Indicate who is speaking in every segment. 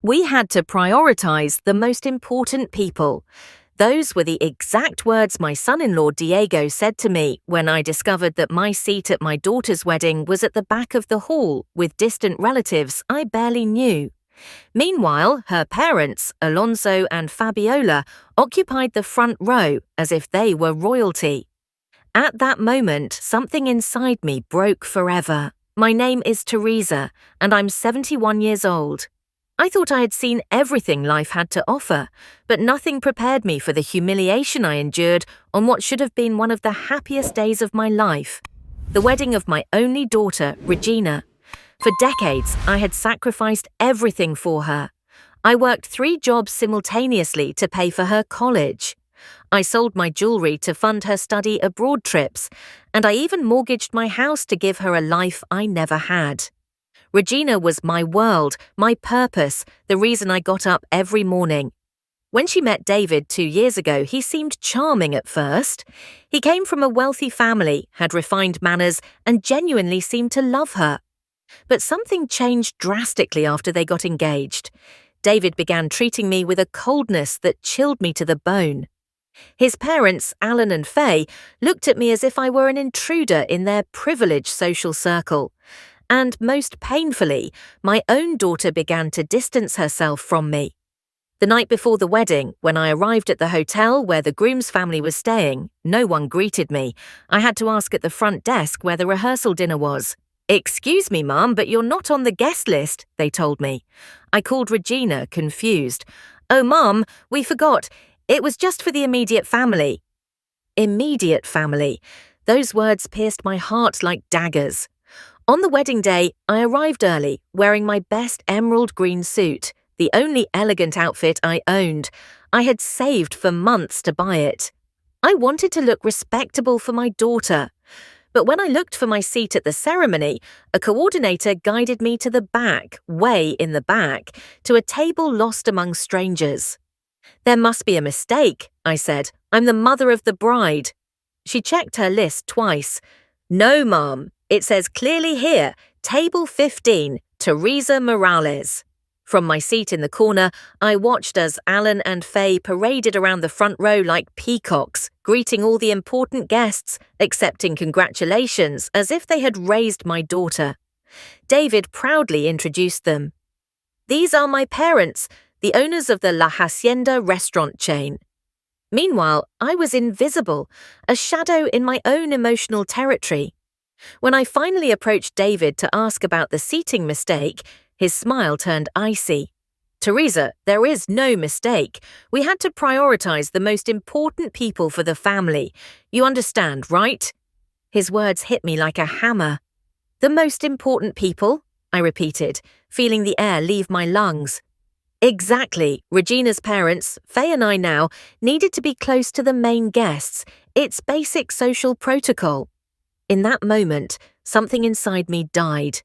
Speaker 1: We had to prioritize the most important people. Those were the exact words my son-in-law Diego said to me when I discovered that my seat at my daughter's wedding was at the back of the hall with distant relatives I barely knew. Meanwhile, her parents, Alonso and Fabiola, occupied the front row as if they were royalty. At that moment, something inside me broke forever. My name is Teresa, and I'm 71 years old. I thought I had seen everything life had to offer, but nothing prepared me for the humiliation I endured on what should have been one of the happiest days of my life. The wedding of my only daughter, Regina. For decades, I had sacrificed everything for her. I worked 3 jobs simultaneously to pay for her college. I sold my jewelry to fund her study abroad trips, and I even mortgaged my house to give her a life I never had. Regina was my world, my purpose, the reason I got up every morning. When she met David 2 years ago, he seemed charming at first. He came from a wealthy family, had refined manners, and genuinely seemed to love her. But something changed drastically after they got engaged. David began treating me with a coldness that chilled me to the bone. His parents, Alan and Faye, looked at me as if I were an intruder in their privileged social circle. And most painfully, my own daughter began to distance herself from me. The night before the wedding, when I arrived at the hotel where the groom's family was staying, no one greeted me. I had to ask at the front desk where the rehearsal dinner was. "Excuse me, Mum, but you're not on the guest list," they told me. I called Regina, confused. "Oh, Mum, we forgot. It was just for the immediate family." Immediate family. Those words pierced my heart like daggers. On the wedding day, I arrived early, wearing my best emerald green suit, the only elegant outfit I owned. I had saved for months to buy it. I wanted to look respectable for my daughter. But when I looked for my seat at the ceremony, a coordinator guided me to the back, way in the back, to a table lost among strangers. "There must be a mistake," I said. "I'm the mother of the bride." She checked her list twice. "No, Ma'am. It says clearly here, Table 15, Teresa Morales." From my seat in the corner, I watched as Alan and Faye paraded around the front row like peacocks, greeting all the important guests, accepting congratulations as if they had raised my daughter. David proudly introduced them. "These are my parents, the owners of the La Hacienda restaurant chain." Meanwhile, I was invisible, a shadow in my own emotional territory. When I finally approached David to ask about the seating mistake, his smile turned icy. "Teresa, there is no mistake. We had to prioritize the most important people for the family. You understand, right?" His words hit me like a hammer. "The most important people?" I repeated, feeling the air leave my lungs. Exactly. Regina's parents, Faye and I now, needed to be close to the main guests. It's basic social protocol. In that moment, something inside me died.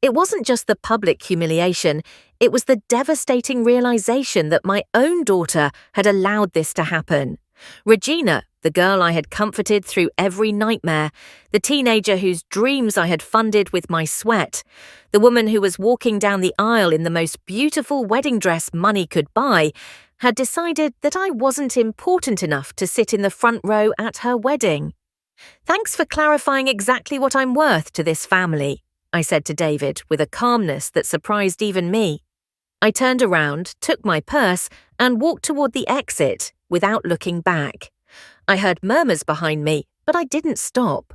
Speaker 1: It wasn't just the public humiliation, it was the devastating realization that my own daughter had allowed this to happen. Regina, the girl I had comforted through every nightmare, the teenager whose dreams I had funded with my sweat, the woman who was walking down the aisle in the most beautiful wedding dress money could buy, had decided that I wasn't important enough to sit in the front row at her wedding. "Thanks for clarifying exactly what I'm worth to this family," I said to David with a calmness that surprised even me. I turned around, took my purse, and walked toward the exit without looking back. I heard murmurs behind me, but I didn't stop.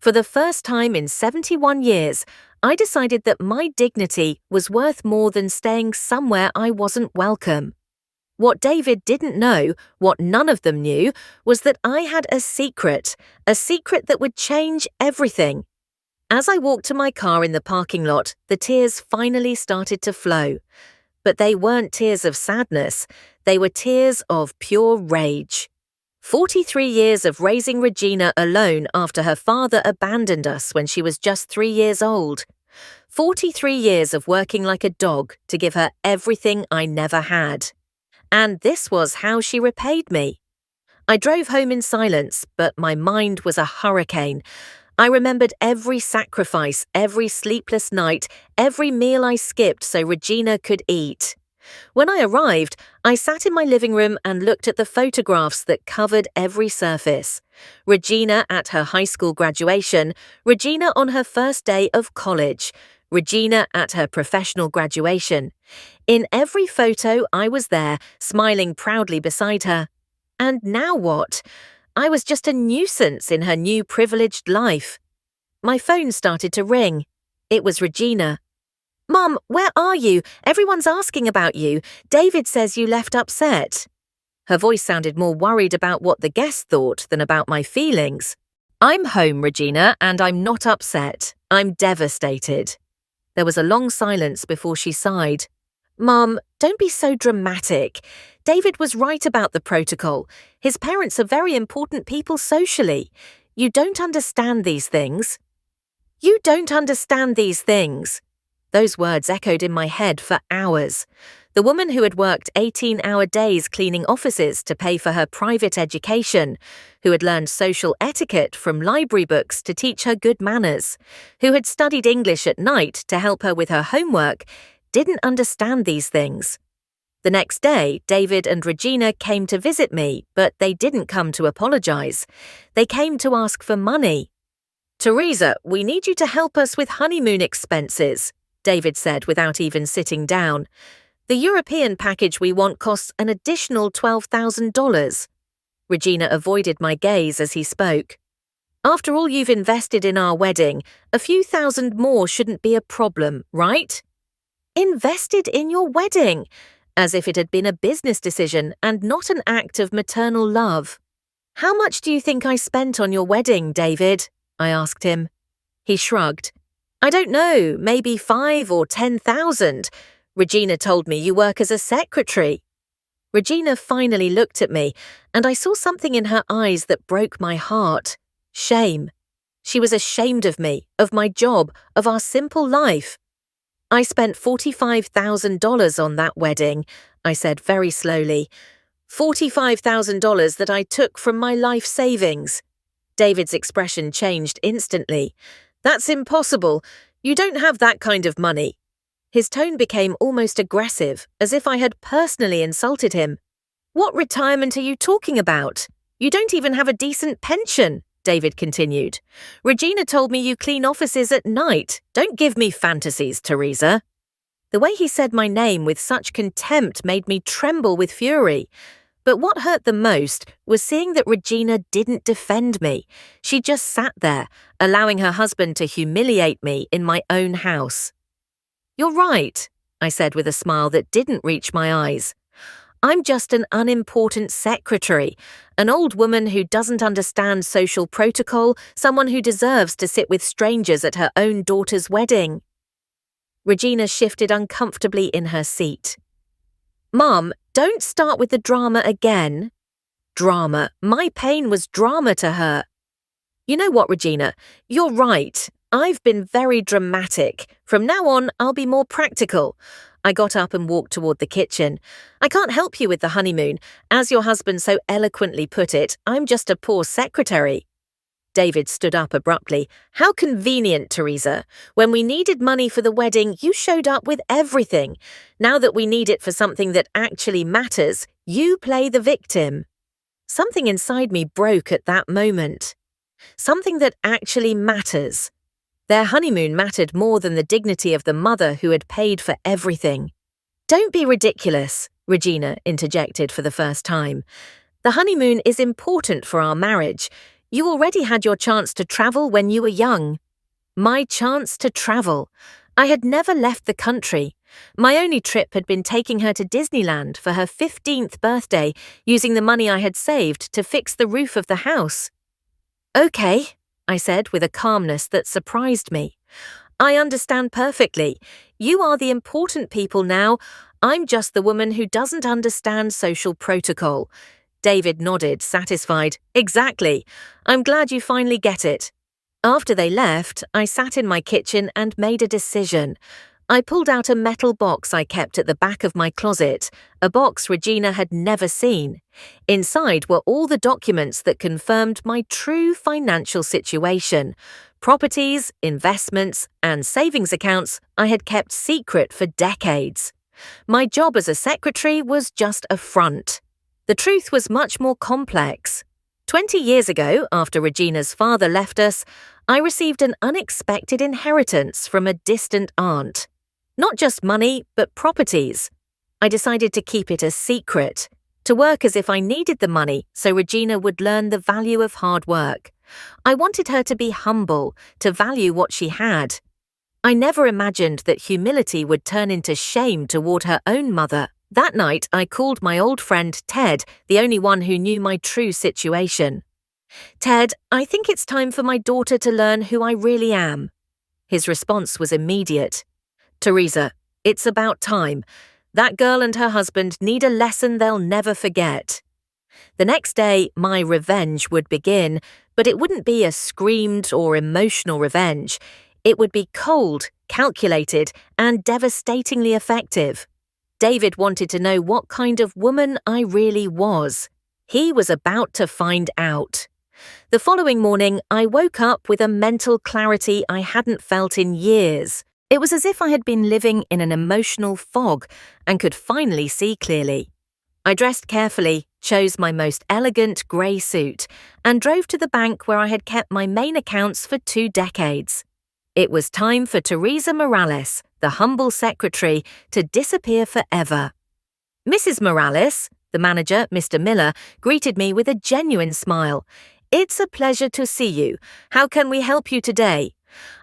Speaker 1: For the first time in 71 years, I decided that my dignity was worth more than staying somewhere I wasn't welcome. What David didn't know, what none of them knew, was that I had a secret that would change everything. As I walked to my car in the parking lot, the tears finally started to flow. But they weren't tears of sadness, they were tears of pure rage. 43 years of raising Regina alone after her father abandoned us when she was just 3 years old. 43 years of working like a dog to give her everything I never had. And this was how she repaid me. I drove home in silence, but my mind was a hurricane. I remembered every sacrifice, every sleepless night, every meal I skipped so Regina could eat. When I arrived, I sat in my living room and looked at the photographs that covered every surface. Regina at her high school graduation, Regina on her first day of college, Regina at her professional graduation. In every photo, I was there, smiling proudly beside her. And now what? I was just a nuisance in her new privileged life. My phone started to ring. It was Regina. "Mom, where are you? Everyone's asking about you. David says you left upset." Her voice sounded more worried about what the guest thought than about my feelings. "I'm home, Regina, and I'm not upset. I'm devastated." There was a long silence before she sighed. "Mom, don't be so dramatic. David was right about the protocol. His parents are very important people socially. You don't understand these things." "You don't understand these things." Those words echoed in my head for hours. The woman who had worked 18-hour days cleaning offices to pay for her private education, who had learned social etiquette from library books to teach her good manners, who had studied English at night to help her with her homework, didn't understand these things. The next day, David and Regina came to visit me, but they didn't come to apologize. They came to ask for money. "Teresa, we need you to help us with honeymoon expenses," David said without even sitting down. "The European package we want costs an additional $12,000. Regina avoided my gaze as he spoke. "After all you've invested in our wedding, a few thousand more shouldn't be a problem, right?" Invested in your wedding, as if it had been a business decision and not an act of maternal love. "How much do you think I spent on your wedding, David?" I asked him. He shrugged. "I don't know, maybe 5 or 10,000. Regina told me you work as a secretary." Regina finally looked at me, and I saw something in her eyes that broke my heart. Shame. She was ashamed of me, of my job, of our simple life. "I spent $45,000 on that wedding," I said very slowly. $45,000 that I took from my life savings." David's expression changed instantly. "That's impossible. You don't have that kind of money." His tone became almost aggressive, as if I had personally insulted him. "What retirement are you talking about? You don't even have a decent pension," David continued. "Regina told me you clean offices at night. Don't give me fantasies, Teresa." The way he said my name with such contempt made me tremble with fury. But what hurt the most was seeing that Regina didn't defend me. She just sat there, allowing her husband to humiliate me in my own house. "You're right," I said with a smile that didn't reach my eyes. "I'm just an unimportant secretary, an old woman who doesn't understand social protocol, someone who deserves to sit with strangers at her own daughter's wedding." Regina shifted uncomfortably in her seat. "Mom, don't start with the drama again." Drama. My pain was drama to her. "You know what, Regina? You're right. I've been very dramatic. From now on, I'll be more practical." I got up and walked toward the kitchen. "I can't help you with the honeymoon. As your husband so eloquently put it, I'm just a poor secretary." David stood up abruptly. "How convenient, Teresa. When we needed money for the wedding, you showed up with everything. Now that we need it for something that actually matters, you play the victim." Something inside me broke at that moment. Something that actually matters. Their honeymoon mattered more than the dignity of the mother who had paid for everything. "Don't be ridiculous," Regina interjected for the first time. "The honeymoon is important for our marriage. You already had your chance to travel when you were young." My chance to travel. I had never left the country. My only trip had been taking her to Disneyland for her 15th birthday, using the money I had saved to fix the roof of the house. "Okay," I said with a calmness that surprised me. "I understand perfectly. You are the important people now. I'm just the woman who doesn't understand social protocol." David nodded, satisfied. "Exactly. I'm glad you finally get it." After they left, I sat in my kitchen and made a decision. I pulled out a metal box I kept at the back of my closet, a box Regina had never seen. Inside were all the documents that confirmed my true financial situation. Properties, investments, and savings accounts I had kept secret for decades. My job as a secretary was just a front. The truth was much more complex. 20 years ago, after Regina's father left us, I received an unexpected inheritance from a distant aunt. Not just money, but properties. I decided to keep it a secret, to work as if I needed the money so Regina would learn the value of hard work. I wanted her to be humble, to value what she had. I never imagined that humility would turn into shame toward her own mother. That night, I called my old friend Ted, the only one who knew my true situation. "Ted, I think it's time for my daughter to learn who I really am." His response was immediate. "Teresa, it's about time. That girl and her husband need a lesson they'll never forget." The next day, my revenge would begin, but it wouldn't be a screamed or emotional revenge. It would be cold, calculated, and devastatingly effective. David wanted to know what kind of woman I really was. He was about to find out. The following morning, I woke up with a mental clarity I hadn't felt in years. It was as if I had been living in an emotional fog and could finally see clearly. I dressed carefully, chose my most elegant grey suit, and drove to the bank where I had kept my main accounts for 2 decades. It was time for Teresa Morales, the humble secretary, to disappear forever. "Mrs. Morales," the manager, Mr. Miller, greeted me with a genuine smile. "It's a pleasure to see you. How can we help you today?"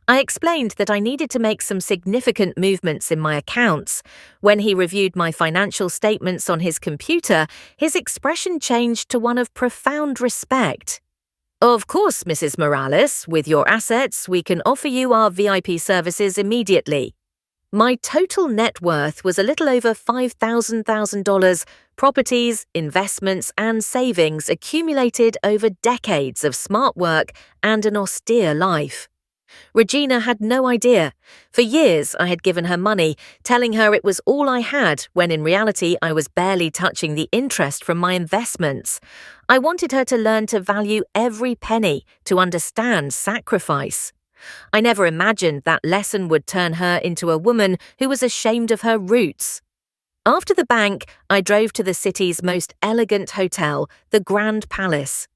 Speaker 1: I explained that I needed to make some significant movements in my accounts. When he reviewed my financial statements on his computer, his expression changed to one of profound respect. "Of course, Mrs. Morales, with your assets, we can offer you our VIP services immediately." My total net worth was a little over $5,000, properties, investments, and savings accumulated over decades of smart work and an austere life. Regina had no idea. For years, I had given her money, telling her it was all I had, when in reality I was barely touching the interest from my investments. I wanted her to learn to value every penny, to understand sacrifice. I never imagined that lesson would turn her into a woman who was ashamed of her roots. After the bank, I drove to the city's most elegant hotel, the Grand Palace.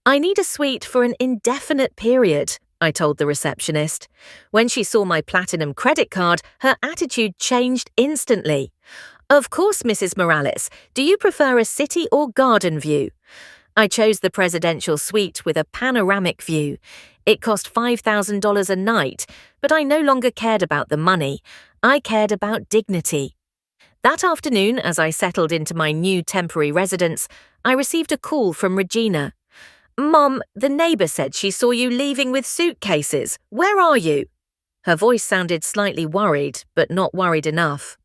Speaker 1: "I need a suite for an indefinite period," I told the receptionist. When she saw my platinum credit card, her attitude changed instantly. "Of course, Mrs. Morales. Do you prefer a city or garden view?" I chose the presidential suite with a panoramic view. It cost $5,000 a night, but I no longer cared about the money. I cared about dignity. That afternoon, as I settled into my new temporary residence, I received a call from Regina. "Mom, the neighbour said she saw you leaving with suitcases. Where are you?" Her voice sounded slightly worried, but not worried enough.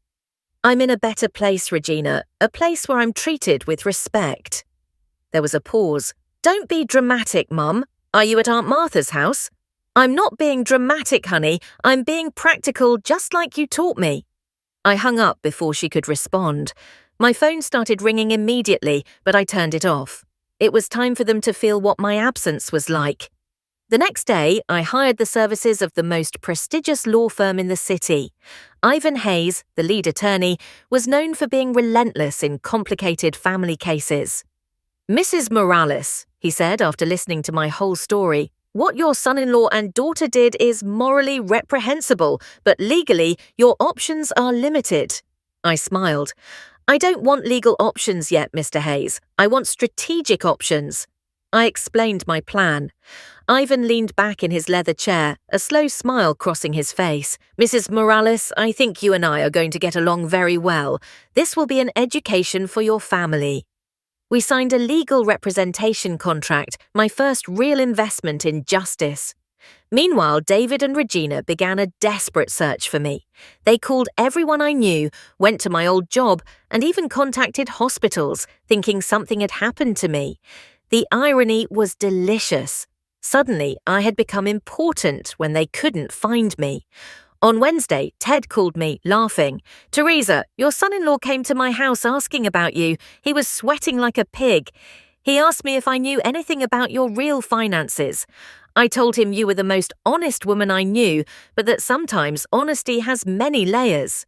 Speaker 1: "I'm in a better place, Regina, a place where I'm treated with respect." There was a pause. "Don't be dramatic, Mum. Are you at Aunt Martha's house?" "I'm not being dramatic, honey. I'm being practical, just like you taught me." I hung up before she could respond. My phone started ringing immediately, but I turned it off. It was time for them to feel what my absence was like. The next day, I hired the services of the most prestigious law firm in the city. Ivan Hayes, the lead attorney, was known for being relentless in complicated family cases. "Mrs. Morales," he said after listening to my whole story, "what your son-in-law and daughter did is morally reprehensible, but legally, your options are limited." I smiled. "I don't want legal options yet, Mr. Hayes. I want strategic options." I explained my plan. Ivan leaned back in his leather chair, a slow smile crossing his face. "Mrs. Morales, I think you and I are going to get along very well. This will be an education for your family." We signed a legal representation contract, my first real investment in justice. Meanwhile, David and Regina began a desperate search for me. They called everyone I knew, went to my old job, and even contacted hospitals, thinking something had happened to me. The irony was delicious. Suddenly, I had become important when they couldn't find me. On Wednesday, Ted called me, laughing. "Teresa, your son-in-law came to my house asking about you. He was sweating like a pig. He asked me if I knew anything about your real finances. I told him you were the most honest woman I knew, but that sometimes honesty has many layers."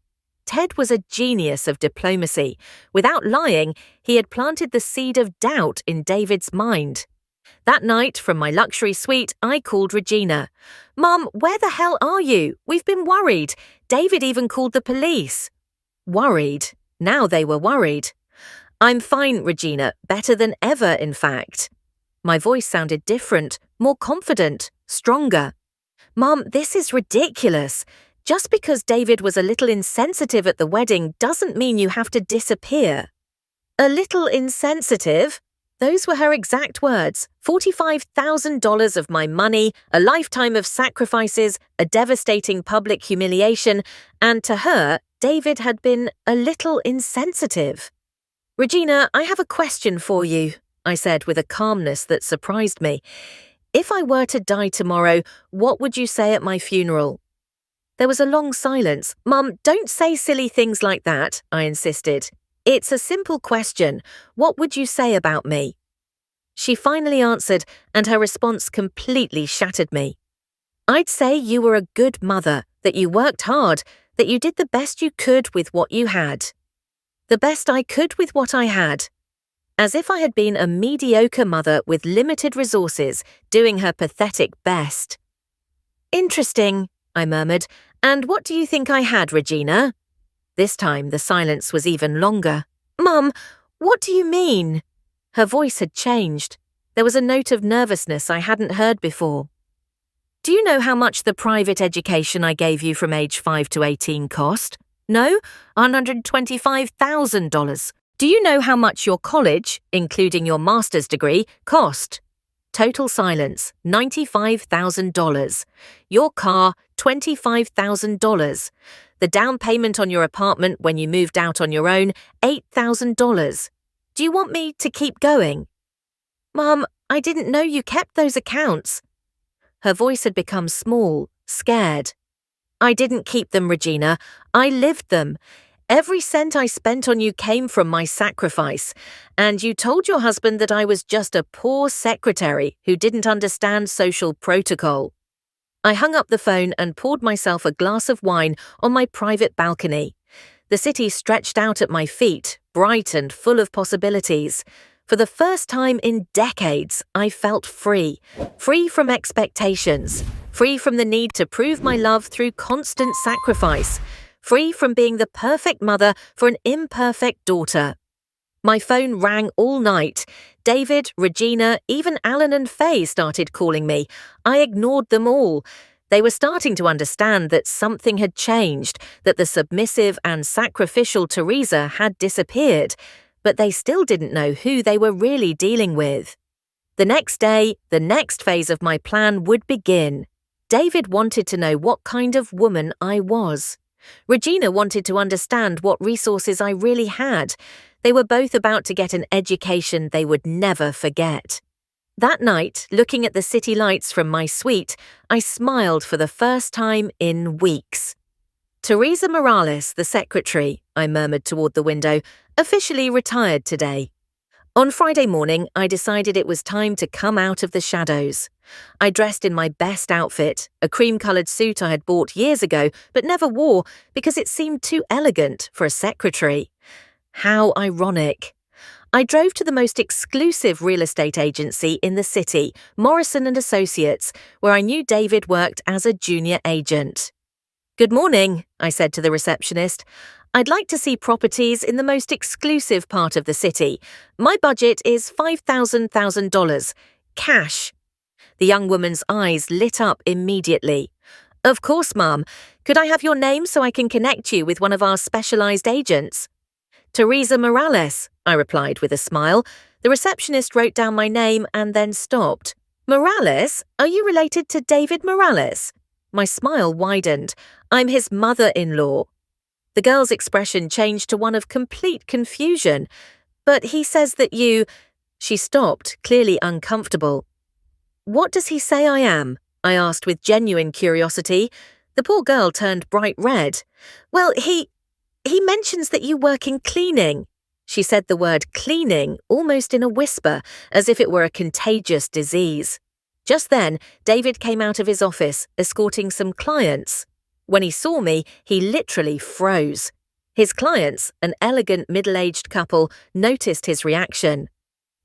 Speaker 1: Ted was a genius of diplomacy. Without lying, he had planted the seed of doubt in David's mind. That night, from my luxury suite, I called Regina. "Mum, where the hell are you? We've been worried. David even called the police." Worried. Now they were worried. "I'm fine, Regina. Better than ever, in fact." My voice sounded different, more confident, stronger. "Mum, this is ridiculous. Just because David was a little insensitive at the wedding doesn't mean you have to disappear." "A little insensitive?" Those were her exact words. $45,000 of my money, a lifetime of sacrifices, a devastating public humiliation, and to her, David had been a little insensitive. "Regina, I have a question for you," I said with a calmness that surprised me. "If I were to die tomorrow, what would you say at my funeral?" There was a long silence. "Mum, don't say silly things like that," I insisted. "It's a simple question. What would you say about me?" She finally answered, and her response completely shattered me. "I'd say you were a good mother, that you worked hard, that you did the best you could with what you had." The best I could with what I had. As if I had been a mediocre mother with limited resources, doing her pathetic best. "Interesting," I murmured. "And what do you think I had, Regina?" This time the silence was even longer. "Mum, what do you mean?" Her voice had changed. There was a note of nervousness I hadn't heard before. "Do you know how much the private education I gave you from age 5 to 18 cost? No? $125,000. Do you know how much your college, including your master's degree, cost?" Total silence, $95,000. Your car, $25,000. The down payment on your apartment when you moved out on your own, $8,000. Do you want me to keep going? "Mum, I didn't know you kept those accounts." Her voice had become small, scared. "I didn't keep them, Regina. I lived them. Every cent I spent on you came from my sacrifice, and you told your husband that I was just a poor secretary who didn't understand social protocol." I hung up the phone and poured myself a glass of wine on my private balcony. The city stretched out at my feet, bright and full of possibilities. For the first time in decades, I felt free. Free from expectations. Free from the need to prove my love through constant sacrifice. Free from being the perfect mother for an imperfect daughter. My phone rang all night. David, Regina, even Alan and Faye started calling me. I ignored them all. They were starting to understand that something had changed, that the submissive and sacrificial Teresa had disappeared, but they still didn't know who they were really dealing with. The next day, the next phase of my plan would begin. David wanted to know what kind of woman I was. Regina wanted to understand what resources I really had. They were both about to get an education they would never forget. That night, looking at the city lights from my suite, I smiled for the first time in weeks. "Teresa Morales, the secretary," I murmured toward the window, "officially retired today." On Friday morning, I decided it was time to come out of the shadows. I dressed in my best outfit, a cream-coloured suit I had bought years ago but never wore because it seemed too elegant for a secretary. How ironic. I drove to the most exclusive real estate agency in the city, Morrison & Associates, where I knew David worked as a junior agent. "Good morning," I said to the receptionist. "I'd like to see properties in the most exclusive part of the city. My budget is $5,000. Cash." The young woman's eyes lit up immediately. "Of course, ma'am. Could I have your name so I can connect you with one of our specialized agents?" "Teresa Morales," I replied with a smile. The receptionist wrote down my name and then stopped. "Morales? Are you related to David Morales?" My smile widened. "I'm his mother-in-law." The girl's expression changed to one of complete confusion. "But he says that you—" She stopped, clearly uncomfortable. "What does he say I am?" I asked with genuine curiosity. The poor girl turned bright red. "Well, he mentions that you work in cleaning." She said the word cleaning almost in a whisper, as if it were a contagious disease. Just then, David came out of his office, escorting some clients. When he saw me, he literally froze. His clients, an elegant middle-aged couple, noticed his reaction.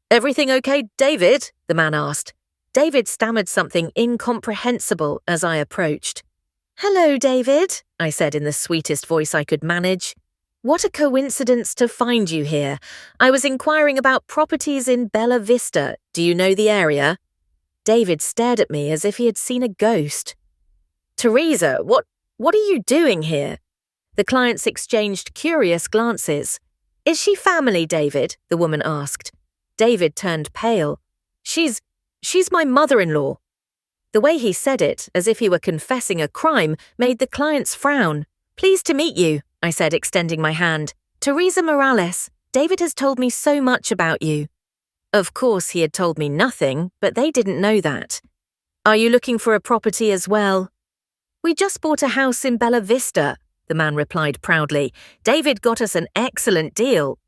Speaker 1: "Everything okay, David?" the man asked. David stammered something incomprehensible as I approached. "Hello, David," I said in the sweetest voice I could manage. "What a coincidence to find you here. I was inquiring about properties in Bella Vista. Do you know the area?" David stared at me as if he had seen a ghost. "Teresa, what are you doing here?" The clients exchanged curious glances. "Is she family, David?" the woman asked. David turned pale. She's my mother-in-law." The way he said it, as if he were confessing a crime, made the clients frown. "Pleased to meet you," I said, extending my hand. "Teresa Morales. David has told me so much about you." Of course, he had told me nothing, but they didn't know that. "Are you looking for a property as well?" "We just bought a house in Bella Vista," the man replied proudly. "David got us an excellent deal."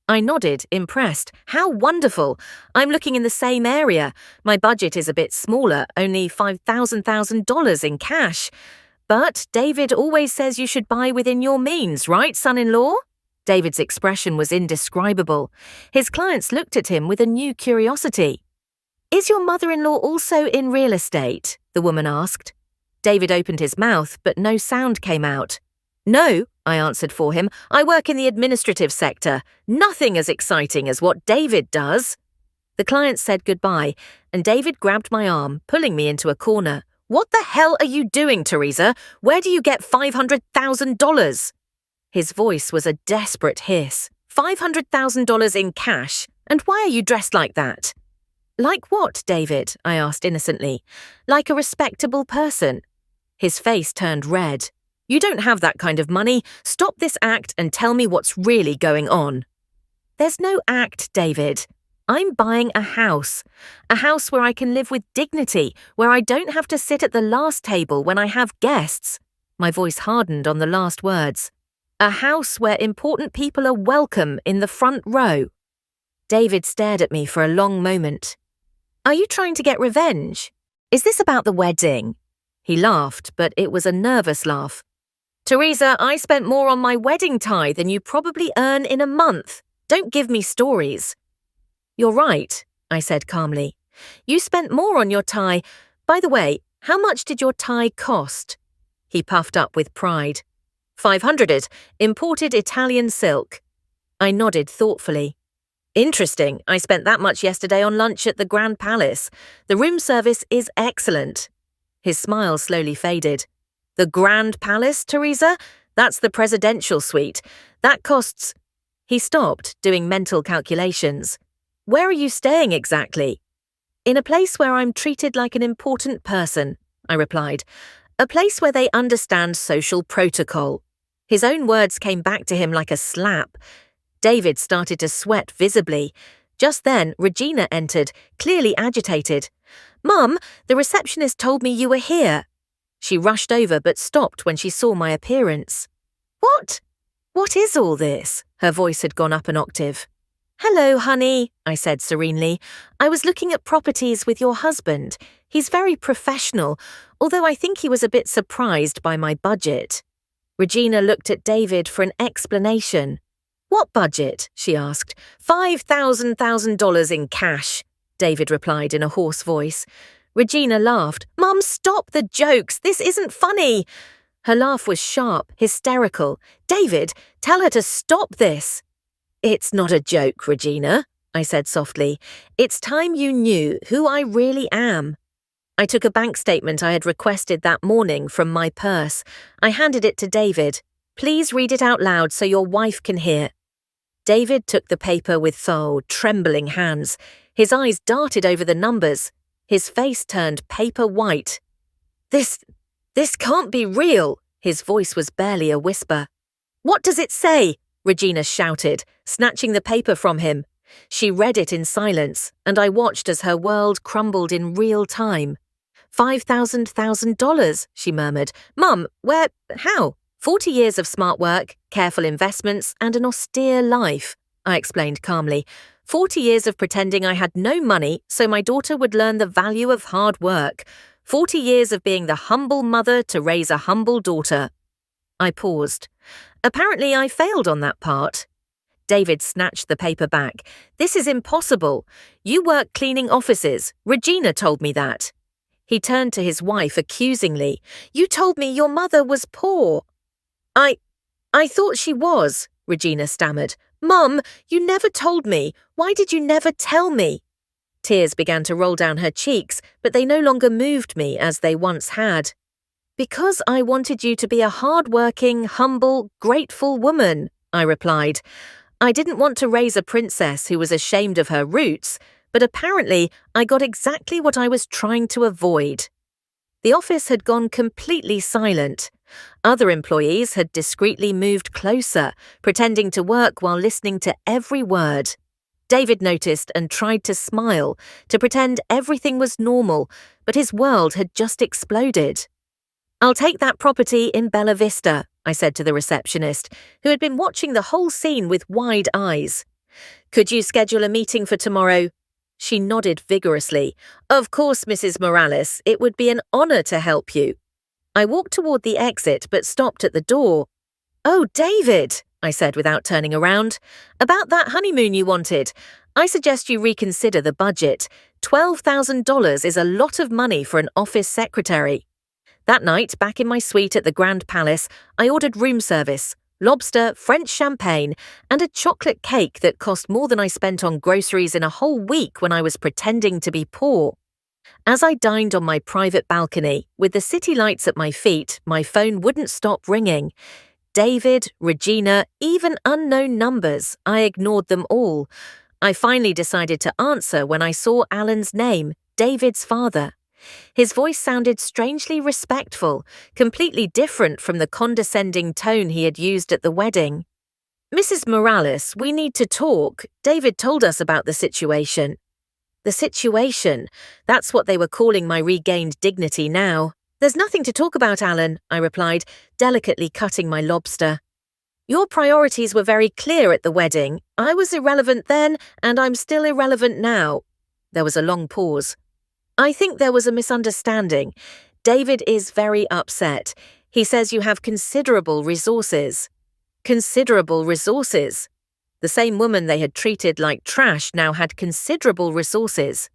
Speaker 1: I nodded, impressed. "How wonderful! I'm looking in the same area. My budget is a bit smaller, only $5,000 in cash. But David always says you should buy within your means, right, son-in-law?" David's expression was indescribable. His clients looked at him with a new curiosity. "Is your mother-in-law also in real estate?" the woman asked. David opened his mouth, but no sound came out. "No," I answered for him. "I work in the administrative sector. Nothing as exciting as what David does." The client said goodbye, and David grabbed my arm, pulling me into a corner. "What the hell are you doing, Teresa? Where do you get $500,000? His voice was a desperate hiss. $500,000 in cash? And why are you dressed like that?" "Like what, David?" I asked innocently. "Like a respectable person." His face turned red. "You don't have that kind of money. Stop this act and tell me what's really going on." "There's no act, David. I'm buying a house where I can live with dignity, where I don't have to sit at the last table when I have guests." My voice hardened on the last words. "A house where important people are welcome in the front row." David stared at me for a long moment. "Are you trying to get revenge? Is this about the wedding?" He laughed, but it was a nervous laugh. "Teresa, I spent more on my wedding tie than you probably earn in a month. Don't give me stories." "You're right," I said calmly. "You spent more on your tie. By the way, how much did your tie cost?" He puffed up with pride. $500, imported Italian silk." I nodded thoughtfully. "Interesting. I spent that much yesterday on lunch at the Grand Palace. The room service is excellent." His smile slowly faded. "The Grand Palace, Teresa? That's the presidential suite. That costs—" He stopped, doing mental calculations. "Where are you staying exactly?" "In a place where I'm treated like an important person," I replied. "A place where they understand social protocol." His own words came back to him like a slap. David started to sweat visibly. Just then, Regina entered, clearly agitated. "Mum, the receptionist told me you were here." She rushed over but stopped when she saw my appearance. "What? What is all this?" Her voice had gone up an octave. "Hello, honey," I said serenely. "I was looking at properties with your husband. He's very professional, although I think he was a bit surprised by my budget." Regina looked at David for an explanation. "What budget?" she asked. $5,000 in cash," David replied in a hoarse voice. Regina laughed. "Mum, stop the jokes. This isn't funny." Her laugh was sharp, hysterical. "David, tell her to stop this." "It's not a joke, Regina," I said softly. "It's time you knew who I really am." I took a bank statement I had requested that morning from my purse. I handed it to David. "Please read it out loud so your wife can hear." David took the paper with trembling hands. His eyes darted over the numbers. His face turned paper white. This can't be real." His voice was barely a whisper. "What does it say?" Regina shouted, snatching the paper from him. She read it in silence, and I watched as her world crumbled in real time. $5,000, she murmured. "Mum, how?" 40 years of smart work, careful investments, and an austere life, I explained calmly. 40 years of pretending I had no money so my daughter would learn the value of hard work. 40 years of being the humble mother to raise a humble daughter. I paused. Apparently I failed on that part. David snatched the paper back. This is impossible. You work cleaning offices. Regina told me that. He turned to his wife accusingly. You told me your mother was poor. I thought she was, Regina stammered. Mum, you never told me. Why did you never tell me? Tears began to roll down her cheeks, but they no longer moved me as they once had. Because I wanted you to be a hard-working, humble, grateful woman, I replied. I didn't want to raise a princess who was ashamed of her roots, but apparently I got exactly what I was trying to avoid. The office had gone completely silent. Other employees had discreetly moved closer, pretending to work while listening to every word. David noticed and tried to smile, to pretend everything was normal, but his world had just exploded. I'll take that property in Bella Vista, I said to the receptionist, who had been watching the whole scene with wide eyes. Could you schedule a meeting for tomorrow? She nodded vigorously. Of course, Mrs. Morales, it would be an honor to help you. I walked toward the exit but stopped at the door. Oh, David, I said without turning around. About that honeymoon you wanted. I suggest you reconsider the budget. $12,000 is a lot of money for an office secretary. That night, back in my suite at the Grand Palace, I ordered room service, lobster, French champagne, and a chocolate cake that cost more than I spent on groceries in a whole week when I was pretending to be poor. As I dined on my private balcony, with the city lights at my feet, my phone wouldn't stop ringing. David, Regina, even unknown numbers, I ignored them all. I finally decided to answer when I saw Alan's name, David's father. His voice sounded strangely respectful, completely different from the condescending tone he had used at the wedding. Mrs. Morales, we need to talk. David told us about the situation. The situation? That's what they were calling my regained dignity now. There's nothing to talk about, Alan, I replied, delicately cutting my lobster. Your priorities were very clear at the wedding. I was irrelevant then, and I'm still irrelevant now. There was a long pause. I think there was a misunderstanding. David is very upset. He says you have considerable resources. Considerable resources. The same woman they had treated like trash now had considerable resources.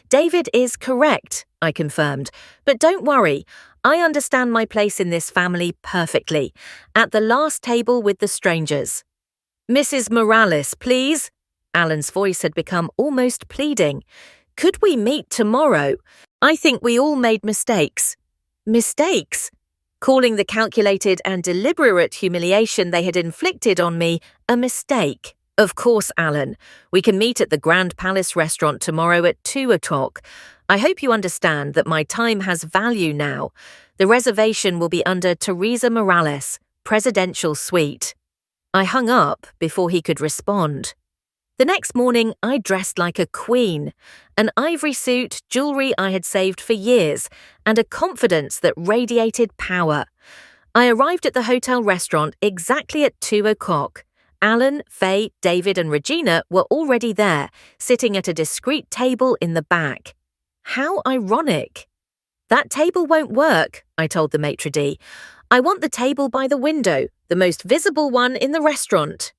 Speaker 1: David is correct, I confirmed, but don't worry. I understand my place in this family perfectly, at the last table with the strangers. Mrs. Morales, please. Alan's voice had become almost pleading. Could we meet tomorrow? I think we all made mistakes. Mistakes? Calling the calculated and deliberate humiliation they had inflicted on me a mistake. Of course, Alan. We can meet at the Grand Palace restaurant tomorrow at 2 o'clock. I hope you understand that my time has value now. The reservation will be under Teresa Morales, Presidential Suite. I hung up before he could respond. The next morning, I dressed like a queen. An ivory suit, jewelry I had saved for years, and a confidence that radiated power. I arrived at the hotel restaurant exactly at 2 o'clock. Alan, Faye, David, and Regina were already there, sitting at a discreet table in the back. How ironic. That table won't work, I told the maitre d'. I want the table by the window, the most visible one in the restaurant.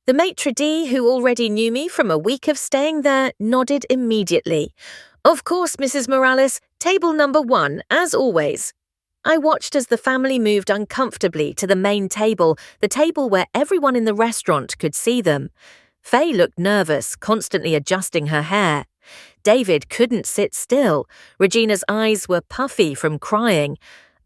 Speaker 1: The maitre d', who already knew me from a week of staying there, nodded immediately. Of course, Mrs. Morales, table number 1, as always. I watched as the family moved uncomfortably to the main table, the table where everyone in the restaurant could see them. Faye looked nervous, constantly adjusting her hair. David couldn't sit still. Regina's eyes were puffy from crying.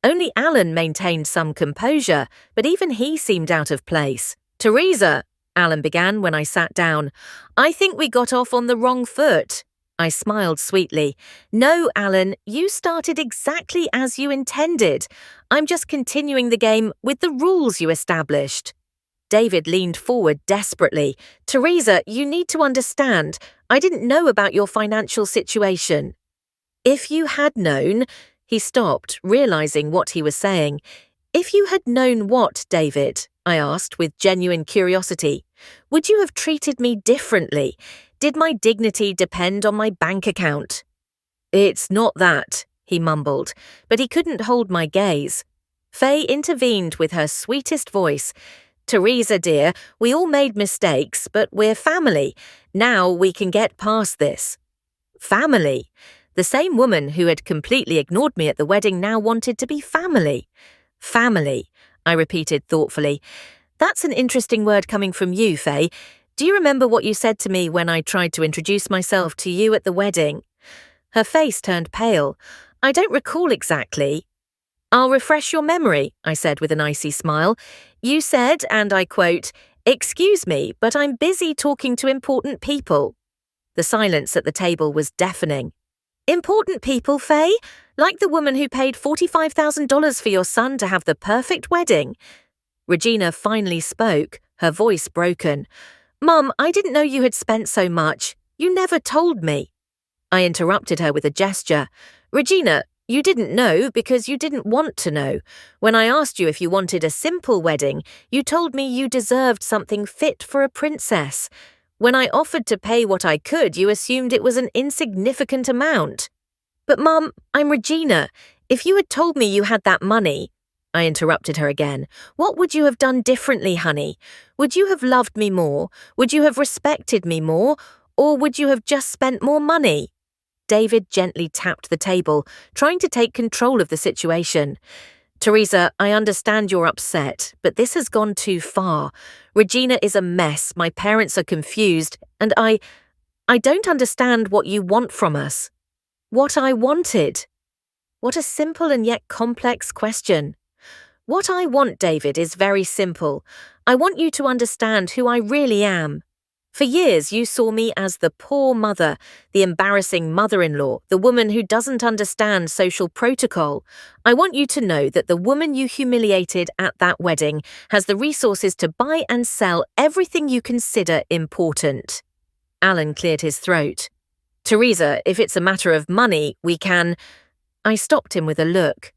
Speaker 1: Only Alan maintained some composure, but even he seemed out of place. Teresa, Alan began when I sat down. I think we got off on the wrong foot. I smiled sweetly. No, Alan, you started exactly as you intended. I'm just continuing the game with the rules you established. David leaned forward desperately. Teresa, you need to understand. I didn't know about your financial situation. If you had known... He stopped, realizing what he was saying. If you had known what, David? I asked with genuine curiosity. Would you have treated me differently? Did my dignity depend on my bank account? It's not that, he mumbled, but he couldn't hold my gaze. Faye intervened with her sweetest voice. Teresa, dear, we all made mistakes, but we're family. Now we can get past this. Family. The same woman who had completely ignored me at the wedding now wanted to be family. Family, I repeated thoughtfully. That's an interesting word coming from you, Faye. Do you remember what you said to me when I tried to introduce myself to you at the wedding? Her face turned pale. I don't recall exactly. I'll refresh your memory, I said with an icy smile. You said, and I quote, "Excuse me, but I'm busy talking to important people." The silence at the table was deafening. Important people, Faye? Like the woman who paid $45,000 for your son to have the perfect wedding? Regina finally spoke, her voice broken. Mum, I didn't know you had spent so much. You never told me. I interrupted her with a gesture. Regina, you didn't know because you didn't want to know. When I asked you if you wanted a simple wedding, you told me you deserved something fit for a princess. When I offered to pay what I could, you assumed it was an insignificant amount. But Mum, I'm Regina. If you had told me you had that money, I interrupted her again, what would you have done differently, honey? Would you have loved me more? Would you have respected me more? Or would you have just spent more money? David gently tapped the table, trying to take control of the situation. Teresa, I understand you're upset, but this has gone too far. Regina is a mess, my parents are confused, and I don't understand what you want from us. What I wanted. What a simple and yet complex question. What I want, David, is very simple. I want you to understand who I really am. For years, you saw me as the poor mother, the embarrassing mother-in-law, the woman who doesn't understand social protocol. I want you to know that the woman you humiliated at that wedding has the resources to buy and sell everything you consider important. Alan cleared his throat. Teresa, if it's a matter of money, we can… I stopped him with a look.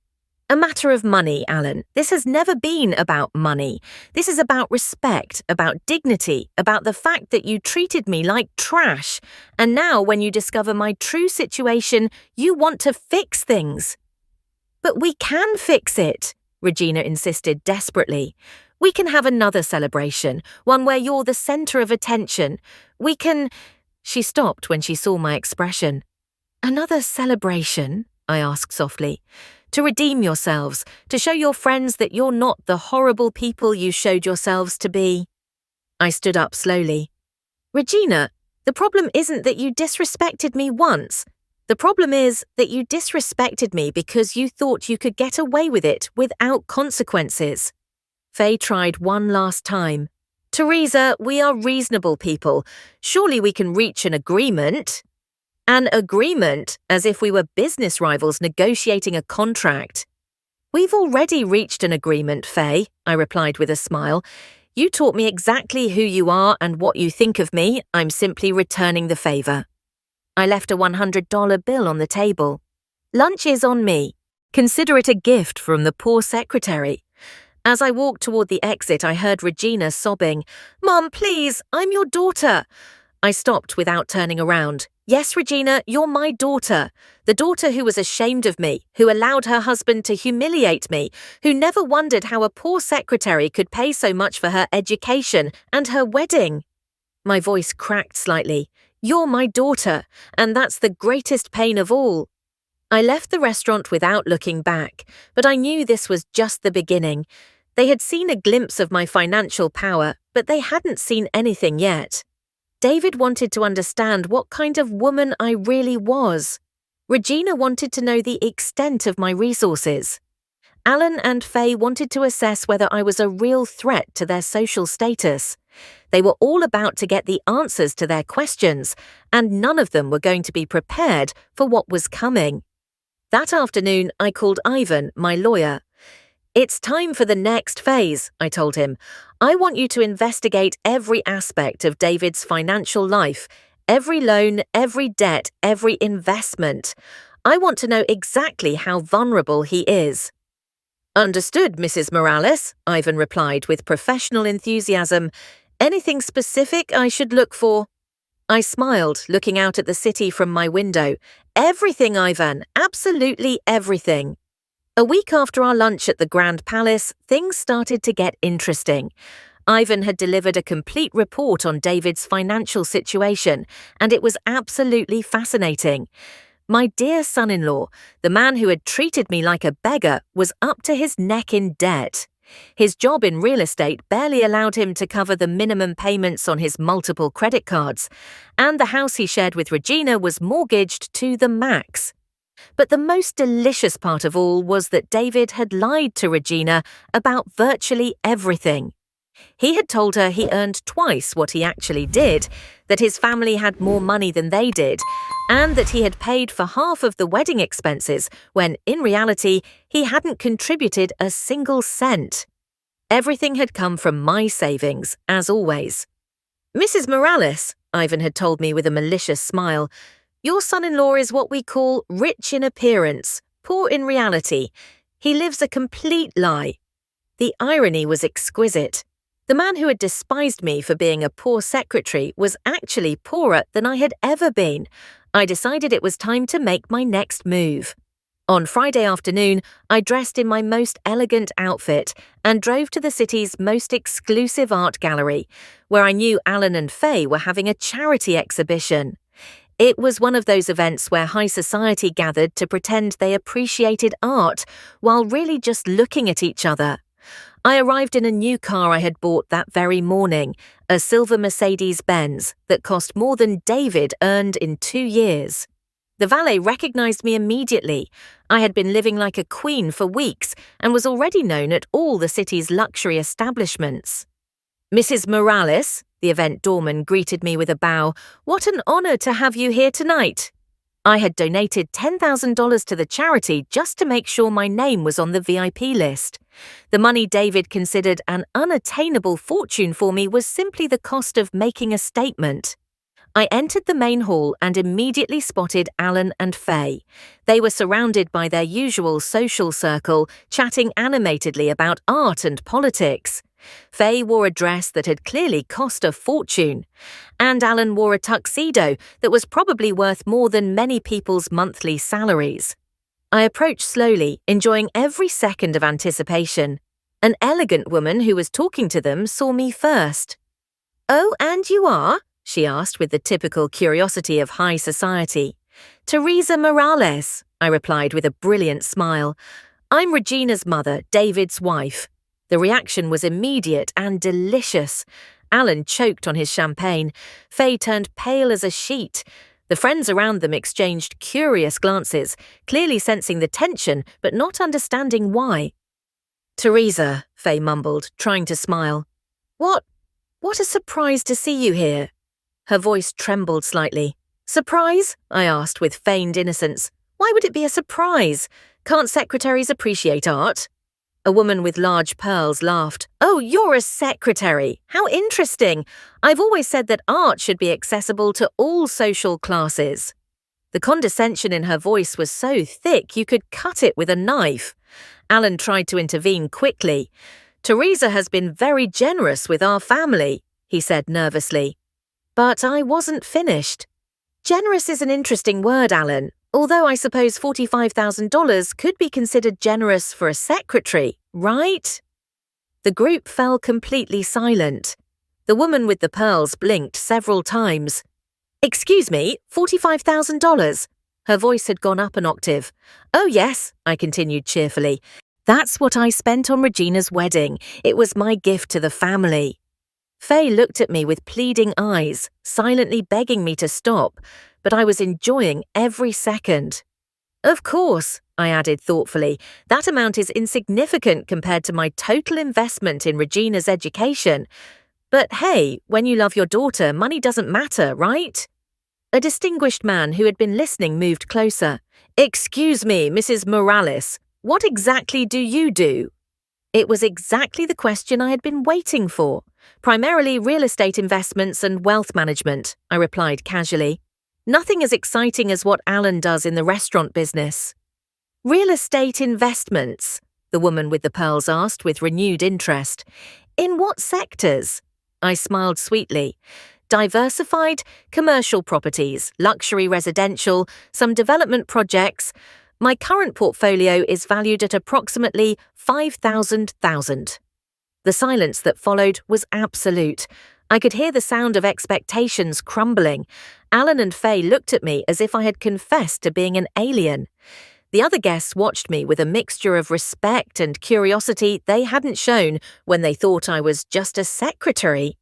Speaker 1: A matter of money, Alan. This has never been about money. This is about respect, about dignity, about the fact that you treated me like trash. And now when you discover my true situation, you want to fix things. But we can fix it, Regina insisted desperately. We can have another celebration, one where you're the center of attention. We can… She stopped when she saw my expression. Another celebration? I asked softly. To redeem yourselves, to show your friends that you're not the horrible people you showed yourselves to be. I stood up slowly. Regina, the problem isn't that you disrespected me once. The problem is that you disrespected me because you thought you could get away with it without consequences. Faye tried one last time. Teresa, we are reasonable people. Surely we can reach an agreement. An agreement, as if we were business rivals negotiating a contract. We've already reached an agreement, Faye, I replied with a smile. You taught me exactly who you are and what you think of me. I'm simply returning the favor. I left a $100 bill on the table. Lunch is on me. Consider it a gift from the poor secretary. As I walked toward the exit, I heard Regina sobbing. Mum, please, I'm your daughter. I stopped without turning around. Yes, Regina, you're my daughter. The daughter who was ashamed of me, who allowed her husband to humiliate me, who never wondered how a poor secretary could pay so much for her education and her wedding. My voice cracked slightly. You're my daughter, and that's the greatest pain of all. I left the restaurant without looking back, but I knew this was just the beginning. They had seen a glimpse of my financial power, but they hadn't seen anything yet. David wanted to understand what kind of woman I really was. Regina wanted to know the extent of my resources. Alan and Faye wanted to assess whether I was a real threat to their social status. They were all about to get the answers to their questions, and none of them were going to be prepared for what was coming. That afternoon, I called Ivan, my lawyer. It's time for the next phase, I told him. I want you to investigate every aspect of David's financial life, every loan, every debt, every investment. I want to know exactly how vulnerable he is. Understood, Mrs. Morales, Ivan replied with professional enthusiasm. Anything specific I should look for? I smiled, looking out at the city from my window. Everything, Ivan, absolutely everything. A week after our lunch at the Grand Palace, things started to get interesting. Ivan had delivered a complete report on David's financial situation, and it was absolutely fascinating. My dear son-in-law, the man who had treated me like a beggar, was up to his neck in debt. His job in real estate barely allowed him to cover the minimum payments on his multiple credit cards, and the house he shared with Regina was mortgaged to the max. But the most delicious part of all was that David had lied to Regina about virtually everything. He had told her he earned twice what he actually did, that his family had more money than they did, and that he had paid for half of the wedding expenses when, in reality, he hadn't contributed a single cent. Everything had come from my savings, as always. "Mrs. Morales," Ivan had told me with a malicious smile, "your son-in-law is what we call rich in appearance, poor in reality. He lives a complete lie." The irony was exquisite. The man who had despised me for being a poor secretary was actually poorer than I had ever been. I decided it was time to make my next move. On Friday afternoon, I dressed in my most elegant outfit and drove to the city's most exclusive art gallery, where I knew Alan and Faye were having a charity exhibition. It was one of those events where high society gathered to pretend they appreciated art while really just looking at each other. I arrived in a new car I had bought that very morning, a silver Mercedes-Benz that cost more than David earned in 2 years. The valet recognized me immediately. I had been living like a queen for weeks and was already known at all the city's luxury establishments. "Mrs. Morales," the event doorman greeted me with a bow, "what an honor to have you here tonight." I had donated $10,000 to the charity just to make sure my name was on the VIP list. The money David considered an unattainable fortune for me was simply the cost of making a statement. I entered the main hall and immediately spotted Alan and Faye. They were surrounded by their usual social circle, chatting animatedly about art and politics. Faye wore a dress that had clearly cost a fortune, and Alan wore a tuxedo that was probably worth more than many people's monthly salaries. I approached slowly, enjoying every second of anticipation. An elegant woman who was talking to them saw me first. "Oh, and you are?" she asked with the typical curiosity of high society. "Teresa Morales," I replied with a brilliant smile. "I'm Regina's mother, David's wife." The reaction was immediate and delicious. Alan choked on his champagne. Faye turned pale as a sheet. The friends around them exchanged curious glances, clearly sensing the tension but not understanding why. "Teresa," Faye mumbled, trying to smile. What a surprise to see you here." Her voice trembled slightly. "Surprise?" I asked with feigned innocence. "Why would it be a surprise? Can't secretaries appreciate art?" A woman with large pearls laughed. "Oh, you're a secretary. How interesting. I've always said that art should be accessible to all social classes." The condescension in her voice was so thick you could cut it with a knife. Alan tried to intervene quickly. "Teresa has been very generous with our family," he said nervously. But I wasn't finished. "Generous is an interesting word, Alan. Although I suppose $45,000 could be considered generous for a secretary, right?" The group fell completely silent. The woman with the pearls blinked several times. "Excuse me, $45,000? Her voice had gone up an octave. "Oh yes," I continued cheerfully. "That's what I spent on Regina's wedding. It was my gift to the family." Faye looked at me with pleading eyes, silently begging me to stop, but I was enjoying every second. "Of course," I added thoughtfully, "that amount is insignificant compared to my total investment in Regina's education. But hey, when you love your daughter, money doesn't matter, right?" A distinguished man who had been listening moved closer. "Excuse me, Mrs. Morales, what exactly do you do?" It was exactly the question I had been waiting for. "Primarily real estate investments and wealth management," I replied casually. "Nothing as exciting as what Alan does in the restaurant business." "Real estate investments?" the woman with the pearls asked with renewed interest. "In what sectors?" I smiled sweetly. "Diversified, commercial properties, luxury residential, some development projects. My current portfolio is valued at approximately 5,000. The silence that followed was absolute. I could hear the sound of expectations crumbling. Alan and Faye looked at me as if I had confessed to being an alien. The other guests watched me with a mixture of respect and curiosity they hadn't shown when they thought I was just a secretary.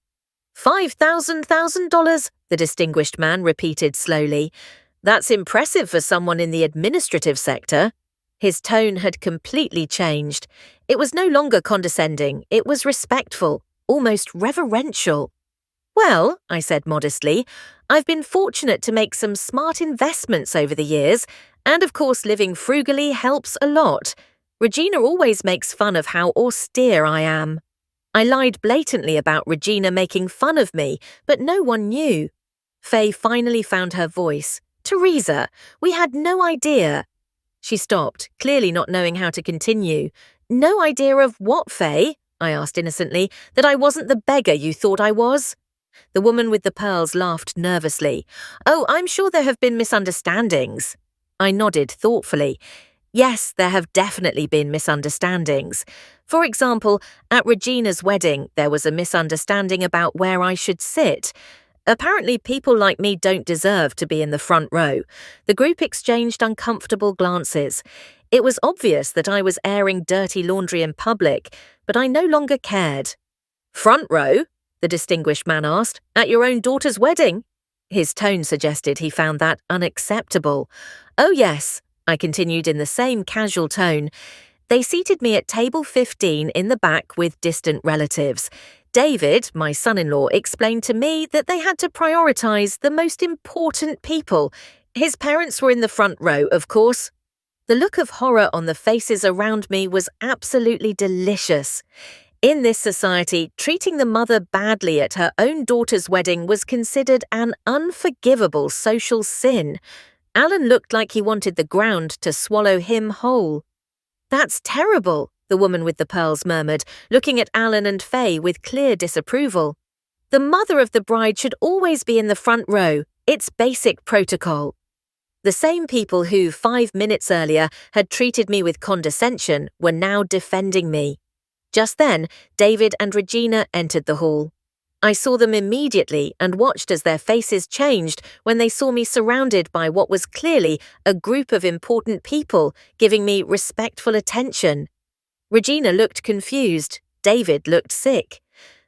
Speaker 1: $5,000, the distinguished man repeated slowly. That's impressive for someone in the administrative sector. His tone had completely changed. It was no longer condescending, it was respectful, almost reverential. Well, I said modestly, I've been fortunate to make some smart investments over the years, and of course living frugally helps a lot. Regina always makes fun of how austere I am. I lied blatantly about Regina making fun of me, but no one knew. Faye finally found her voice. Teresa, we had no idea. She stopped, clearly not knowing how to continue. No idea of what, Faye? I asked innocently. That I wasn't the beggar you thought I was? The woman with the pearls laughed nervously. Oh, I'm sure there have been misunderstandings. I nodded thoughtfully. Yes, there have definitely been misunderstandings. For example, at Regina's wedding, there was a misunderstanding about where I should sit. Apparently, people like me don't deserve to be in the front row. The group exchanged uncomfortable glances. It was obvious that I was airing dirty laundry in public, but I no longer cared. Front row? The distinguished man asked. At your own daughter's wedding? His tone suggested he found that unacceptable. Oh yes, I continued in the same casual tone. They seated me at table 15 in the back with distant relatives. David, my son-in-law, explained to me that they had to prioritize the most important people. His parents were in the front row, of course. The look of horror on the faces around me was absolutely delicious. In this society, treating the mother badly at her own daughter's wedding was considered an unforgivable social sin. Alan looked like he wanted the ground to swallow him whole. That's terrible, the woman with the pearls murmured, looking at Alan and Faye with clear disapproval. The mother of the bride should always be in the front row. It's basic protocol. The same people who, 5 minutes earlier, had treated me with condescension were now defending me. Just then, David and Regina entered the hall. I saw them immediately and watched as their faces changed when they saw me surrounded by what was clearly a group of important people giving me respectful attention. Regina looked confused. David looked sick.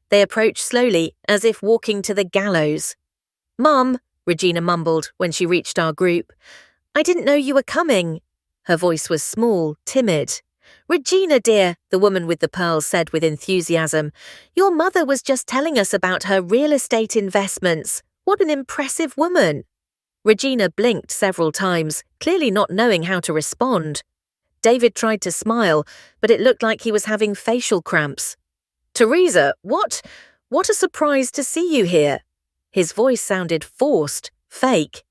Speaker 1: They approached slowly, as if walking to the gallows. Mum, Regina mumbled when she reached our group. I didn't know you were coming. Her voice was small, timid. Regina, dear, the woman with the pearls said with enthusiasm. Your mother was just telling us about her real estate investments. What an impressive woman. Regina blinked several times, clearly not knowing how to respond. David tried to smile, but it looked like he was having facial cramps. Teresa, what a surprise to see you here. His voice sounded forced, fake.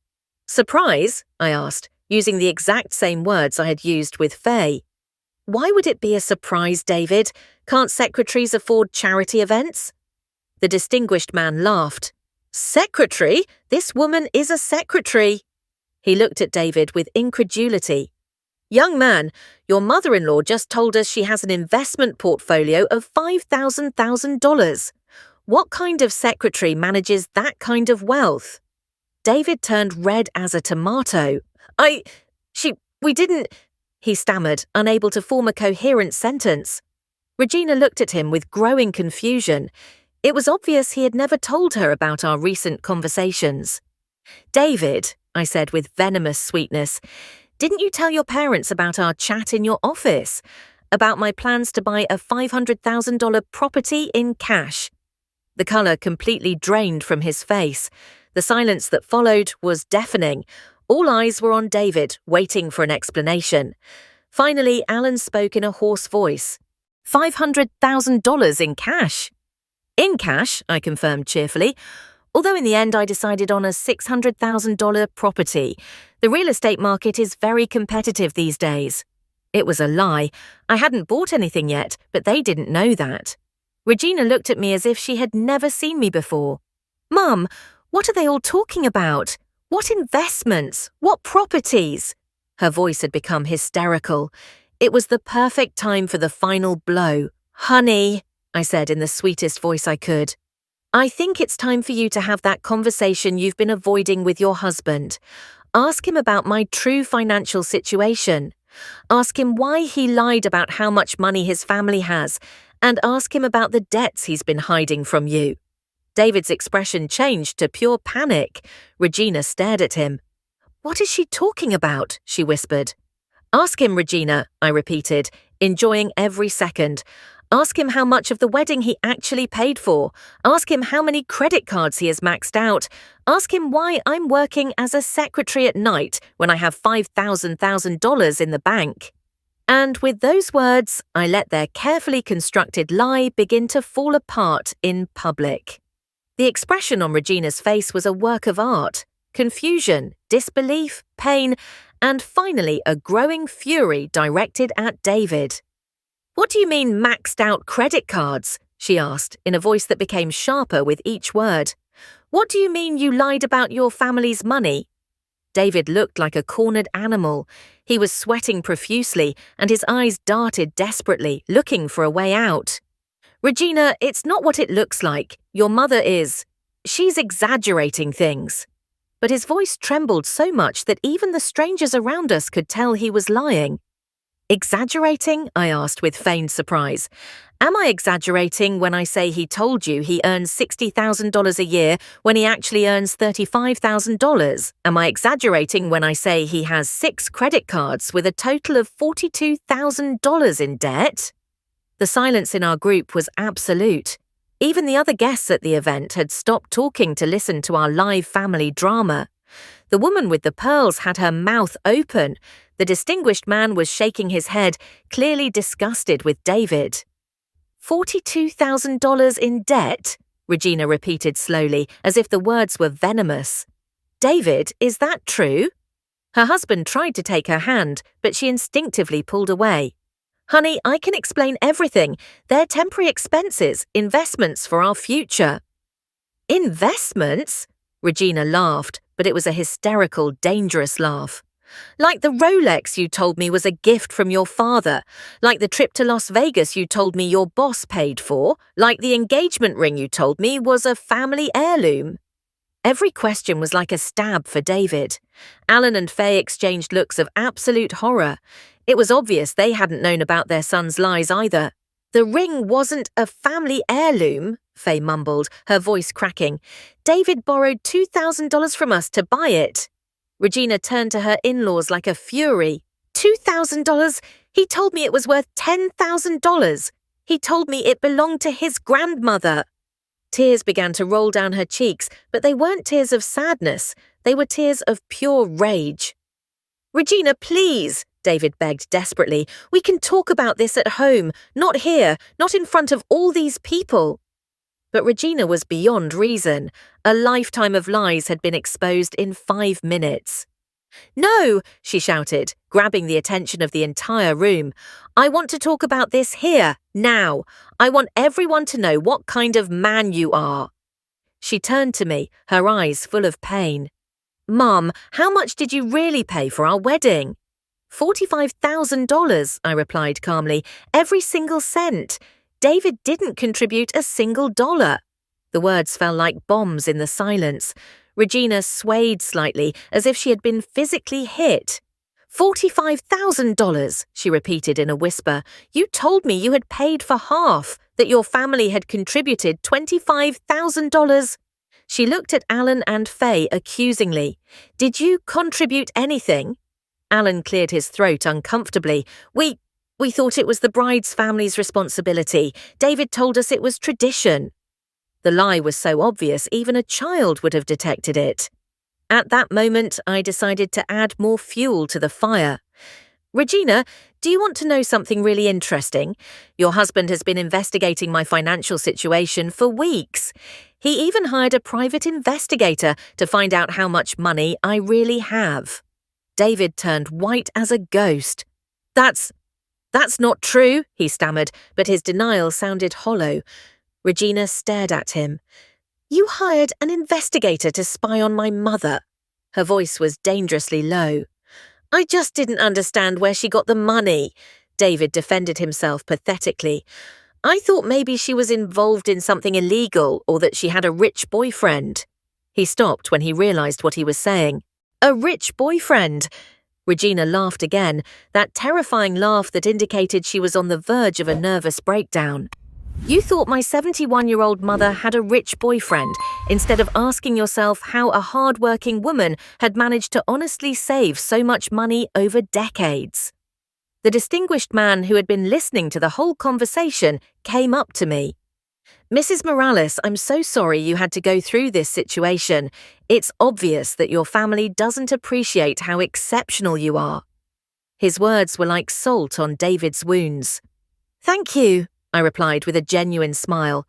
Speaker 1: Surprise? I asked, using the exact same words I had used with Faye. Why would it be a surprise, David? Can't secretaries afford charity events? The distinguished man laughed. Secretary? This woman is a secretary. He looked at David with incredulity. Young man, your mother-in-law just told us she has an investment portfolio of $5,000. What kind of secretary manages that kind of wealth? David turned red as a tomato. We didn't... He stammered, unable to form a coherent sentence. Regina looked at him with growing confusion. It was obvious he had never told her about our recent conversations. David, I said with venomous sweetness, didn't you tell your parents about our chat in your office? About my plans to buy a $500,000 property in cash? The colour completely drained from his face. The silence that followed was deafening. All eyes were on David, waiting for an explanation. Finally, Alan spoke in a hoarse voice. $500,000 in cash. In cash, I confirmed cheerfully, although in the end I decided on a $600,000 property. The real estate market is very competitive these days. It was a lie. I hadn't bought anything yet, but they didn't know that. Regina looked at me as if she had never seen me before. Mum, what are they all talking about? What investments? What properties? Her voice had become hysterical. It was the perfect time for the final blow. "Honey," I said in the sweetest voice I could, "I think it's time for you to have that conversation you've been avoiding with your husband. Ask him about my true financial situation. Ask him why he lied about how much money his family has, and ask him about the debts he's been hiding from you." David's expression changed to pure panic. Regina stared at him. "What is she talking about?" she whispered. "Ask him, Regina," I repeated, enjoying every second. "Ask him how much of the wedding he actually paid for. Ask him how many credit cards he has maxed out. Ask him why I'm working as a secretary at night when I have $5,000 in the bank." And with those words, I let their carefully constructed lie begin to fall apart in public. The expression on Regina's face was a work of art. Confusion, disbelief, pain, and finally a growing fury directed at David. "What do you mean maxed out credit cards?" she asked in a voice that became sharper with each word. "What do you mean you lied about your family's money?" David looked like a cornered animal. He was sweating profusely and his eyes darted desperately, looking for a way out. "Regina, it's not what it looks like. Your mother is. She's exaggerating things." But his voice trembled so much that even the strangers around us could tell he was lying. "Exaggerating?" I asked with feigned surprise. "Am I exaggerating when I say he told you he earns $60,000 a year when he actually earns $35,000? Am I exaggerating when I say he has 6 credit cards with a total of $42,000 in debt?" The silence in our group was absolute. Even the other guests at the event had stopped talking to listen to our live family drama. The woman with the pearls had her mouth open. The distinguished man was shaking his head, clearly disgusted with David. $42,000 in debt? Regina repeated slowly, as if the words were venomous. "David, is that true?" Her husband tried to take her hand, but she instinctively pulled away. "Honey, I can explain everything. They're temporary expenses, investments for our future." "Investments?" Regina laughed, but it was a hysterical, dangerous laugh. "Like the Rolex you told me was a gift from your father, like the trip to Las Vegas you told me your boss paid for, like the engagement ring you told me was a family heirloom." Every question was like a stab for David. Alan and Faye exchanged looks of absolute horror. It was obvious they hadn't known about their son's lies either. "The ring wasn't a family heirloom," Faye mumbled, her voice cracking. "David borrowed $2,000 from us to buy it." Regina turned to her in-laws like a fury. $2,000? He told me it was worth $10,000. He told me it belonged to his grandmother. Tears began to roll down her cheeks, but they weren't tears of sadness. They were tears of pure rage. "Regina, please," David begged desperately. "We can talk about this at home, not here, not in front of all these people." But Regina was beyond reason. A lifetime of lies had been exposed in 5 minutes. "No," she shouted, grabbing the attention of the entire room. "I want to talk about this here, now. I want everyone to know what kind of man you are." She turned to me, her eyes full of pain. "Mum, how much did you really pay for our wedding?" $45,000, I replied calmly. "Every single cent. David didn't contribute a single dollar." The words fell like bombs in the silence. Regina swayed slightly, as if she had been physically hit. $45,000, she repeated in a whisper. "You told me you had paid for half, that your family had contributed $25,000. She looked at Alan and Faye accusingly. "Did you contribute anything?" Alan cleared his throat uncomfortably. We thought it was the bride's family's responsibility. David told us it was tradition." The lie was so obvious even a child would have detected it. At that moment, I decided to add more fuel to the fire. "Regina, do you want to know something really interesting? Your husband has been investigating my financial situation for weeks. He even hired a private investigator to find out how much money I really have." David turned white as a ghost. That's not true," he stammered, but his denial sounded hollow. Regina stared at him. "You hired an investigator to spy on my mother." Her voice was dangerously low. I just didn't understand where she got the money, David defended himself pathetically. I thought maybe she was involved in something illegal or that she had a rich boyfriend. He stopped when he realized what he was saying. A rich boyfriend! Regina laughed again, that terrifying laugh that indicated she was on the verge of a nervous breakdown. You thought my 71-year-old mother had a rich boyfriend, instead of asking yourself how a hard-working woman had managed to honestly save so much money over decades. The distinguished man who had been listening to the whole conversation came up to me. Mrs. Morales, I'm so sorry you had to go through this situation. It's obvious that your family doesn't appreciate how exceptional you are. His words were like salt on David's wounds. Thank you, I replied with a genuine smile.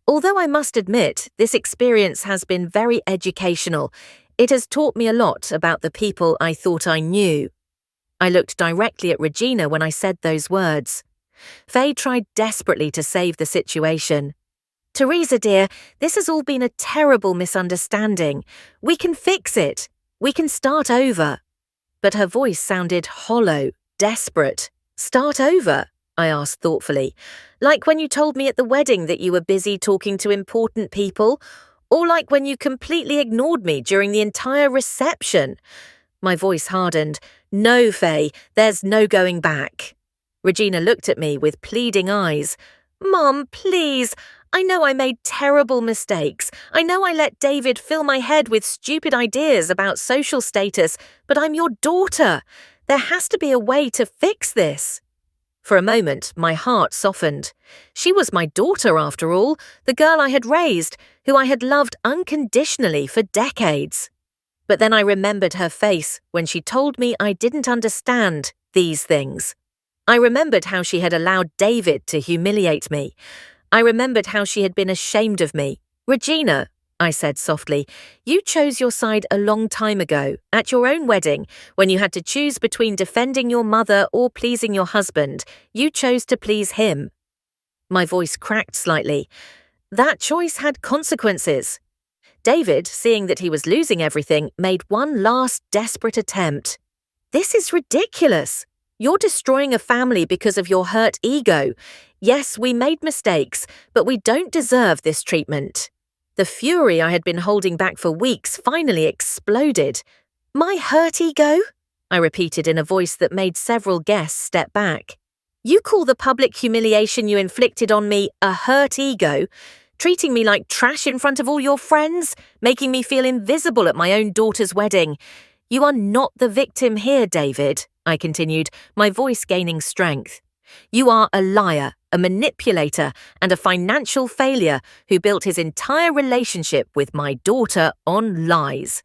Speaker 1: Although I must admit, this experience has been very educational. It has taught me a lot about the people I thought I knew. I looked directly at Regina when I said those words. Faye tried desperately to save the situation. Teresa, dear, this has all been a terrible misunderstanding. We can fix it. We can start over. But her voice sounded hollow, desperate. Start over? I asked thoughtfully. Like when you told me at the wedding that you were busy talking to important people? Or like when you completely ignored me during the entire reception? My voice hardened. No, Faye, there's no going back. Regina looked at me with pleading eyes. Mum, please. I know I made terrible mistakes. I know I let David fill my head with stupid ideas about social status, but I'm your daughter. There has to be a way to fix this. For a moment, my heart softened. She was my daughter, after all, the girl I had raised, who I had loved unconditionally for decades. But then I remembered her face when she told me I didn't understand these things. I remembered how she had allowed David to humiliate me. I remembered how she had been ashamed of me. Regina, I said softly, you chose your side a long time ago, at your own wedding, when you had to choose between defending your mother or pleasing your husband. You chose to please him. My voice cracked slightly. That choice had consequences. David, seeing that he was losing everything, made one last desperate attempt. This is ridiculous. You're destroying a family because of your hurt ego. Yes, we made mistakes, but we don't deserve this treatment. The fury I had been holding back for weeks finally exploded. My hurt ego? I repeated in a voice that made several guests step back. You call the public humiliation you inflicted on me a hurt ego? Treating me like trash in front of all your friends? Making me feel invisible at my own daughter's wedding? You are not the victim here, David, I continued, my voice gaining strength. You are a liar, a manipulator, and a financial failure who built his entire relationship with my daughter on lies.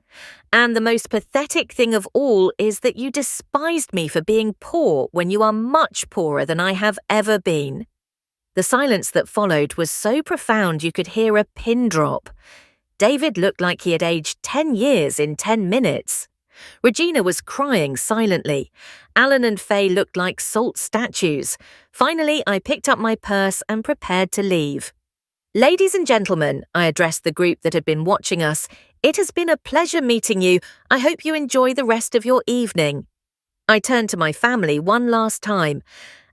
Speaker 1: And the most pathetic thing of all is that you despised me for being poor when you are much poorer than I have ever been. The silence that followed was so profound you could hear a pin drop. David looked like he had aged 10 years in 10 minutes. Regina was crying silently. Alan and Faye looked like salt statues. Finally, I picked up my purse and prepared to leave. Ladies and gentlemen, I addressed the group that had been watching us, it has been a pleasure meeting you. I hope you enjoy the rest of your evening. I turned to my family one last time.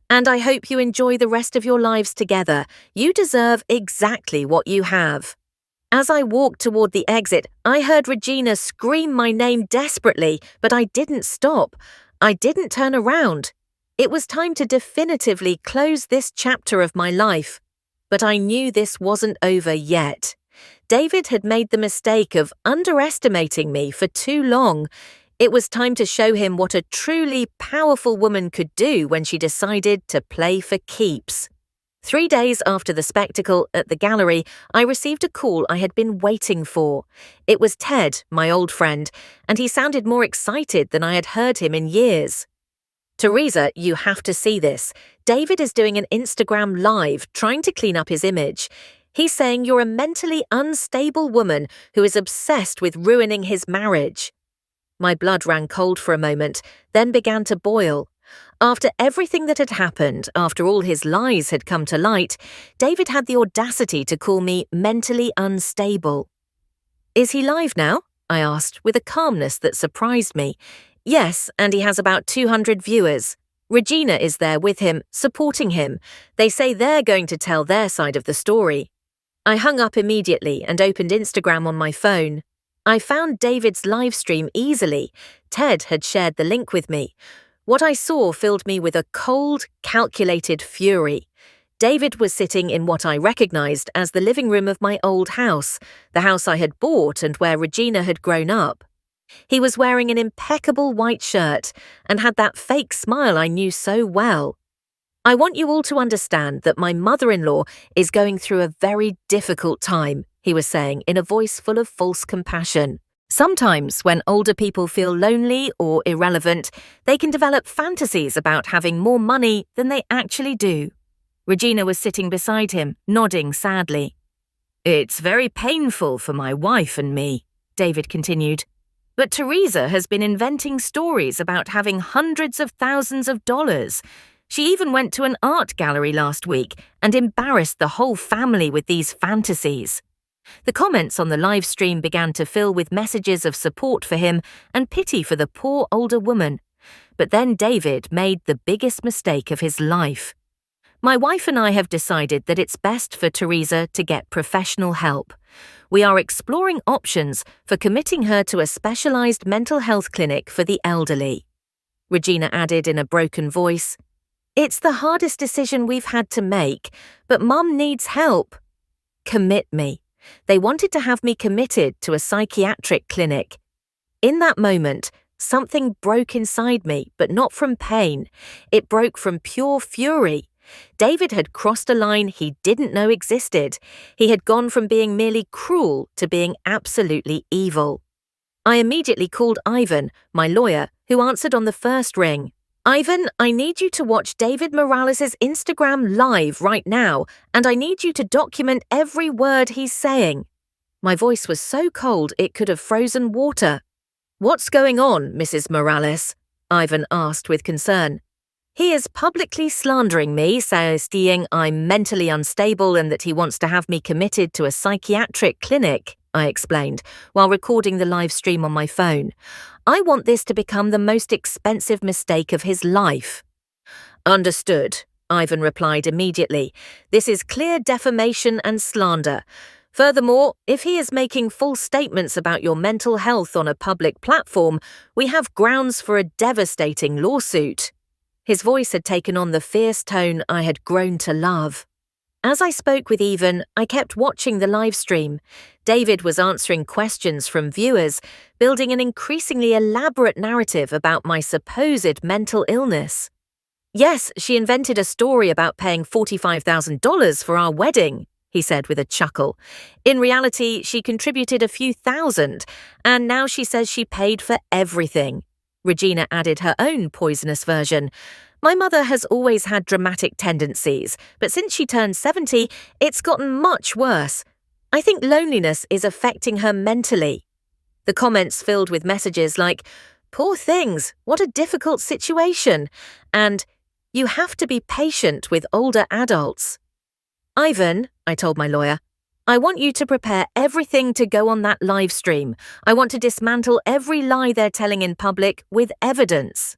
Speaker 1: And I hope you enjoy the rest of your lives together. You deserve exactly what you have. As I walked toward the exit, I heard Regina scream my name desperately, but I didn't stop. I didn't turn around. It was time to definitively close this chapter of my life. But I knew this wasn't over yet. David had made the mistake of underestimating me for too long. It was time to show him what a truly powerful woman could do when she decided to play for keeps. 3 days after the spectacle at the gallery, I received a call I had been waiting for. It was Ted, my old friend, and he sounded more excited than I had heard him in years. Teresa, you have to see this. David is doing an Instagram live trying to clean up his image. He's saying you're a mentally unstable woman who is obsessed with ruining his marriage. My blood ran cold for a moment, then began to boil. After everything that had happened, after all his lies had come to light, David had the audacity to call me mentally unstable. Is he live now? I asked, with a calmness that surprised me. Yes, and he has about 200 viewers. Regina is there with him, supporting him. They say they're going to tell their side of the story. I hung up immediately and opened Instagram on my phone. I found David's live stream easily. Ted had shared the link with me. What I saw filled me with a cold, calculated fury. David was sitting in what I recognized as the living room of my old house, the house I had bought and where Regina had grown up. He was wearing an impeccable white shirt and had that fake smile I knew so well. I want you all to understand that my mother-in-law is going through a very difficult time, he was saying in a voice full of false compassion. Sometimes when older people feel lonely or irrelevant, they can develop fantasies about having more money than they actually do. Regina was sitting beside him, nodding sadly. It's very painful for my wife and me, David continued. But Teresa has been inventing stories about having hundreds of thousands of dollars. She even went to an art gallery last week and embarrassed the whole family with these fantasies. The comments on the live stream began to fill with messages of support for him and pity for the poor older woman. But then David made the biggest mistake of his life. My wife and I have decided that it's best for Teresa to get professional help. We are exploring options for committing her to a specialized mental health clinic for the elderly. Regina added in a broken voice, It's the hardest decision we've had to make, but Mum needs help. Commit me. They wanted to have me committed to a psychiatric clinic. In that moment, something broke inside me, but not from pain. It broke from pure fury. David had crossed a line he didn't know existed. He had gone from being merely cruel to being absolutely evil. I immediately called Ivan, my lawyer, who answered on the first ring. Ivan, I need you to watch David Morales' Instagram live right now, and I need you to document every word he's saying. My voice was so cold it could have frozen water. What's going on, Mrs. Morales? Ivan asked with concern. He is publicly slandering me, saying I'm mentally unstable and that he wants to have me committed to a psychiatric clinic, I explained, while recording the live stream on my phone. I want this to become the most expensive mistake of his life. Understood, Ivan replied immediately. This is clear defamation and slander. Furthermore, if he is making false statements about your mental health on a public platform, we have grounds for a devastating lawsuit. His voice had taken on the fierce tone I had grown to love. As I spoke with Ivan, I kept watching the live stream. David was answering questions from viewers, building an increasingly elaborate narrative about my supposed mental illness. Yes, she invented a story about paying $45,000 for our wedding, he said with a chuckle. In reality, she contributed a few thousand, and now she says she paid for everything. Regina added her own poisonous version. My mother has always had dramatic tendencies, but since she turned 70, it's gotten much worse. I think loneliness is affecting her mentally. The comments filled with messages like, Poor things, what a difficult situation, and you have to be patient with older adults. Ivan, I told my lawyer, I want you to prepare everything to go on that live stream. I want to dismantle every lie they're telling in public with evidence.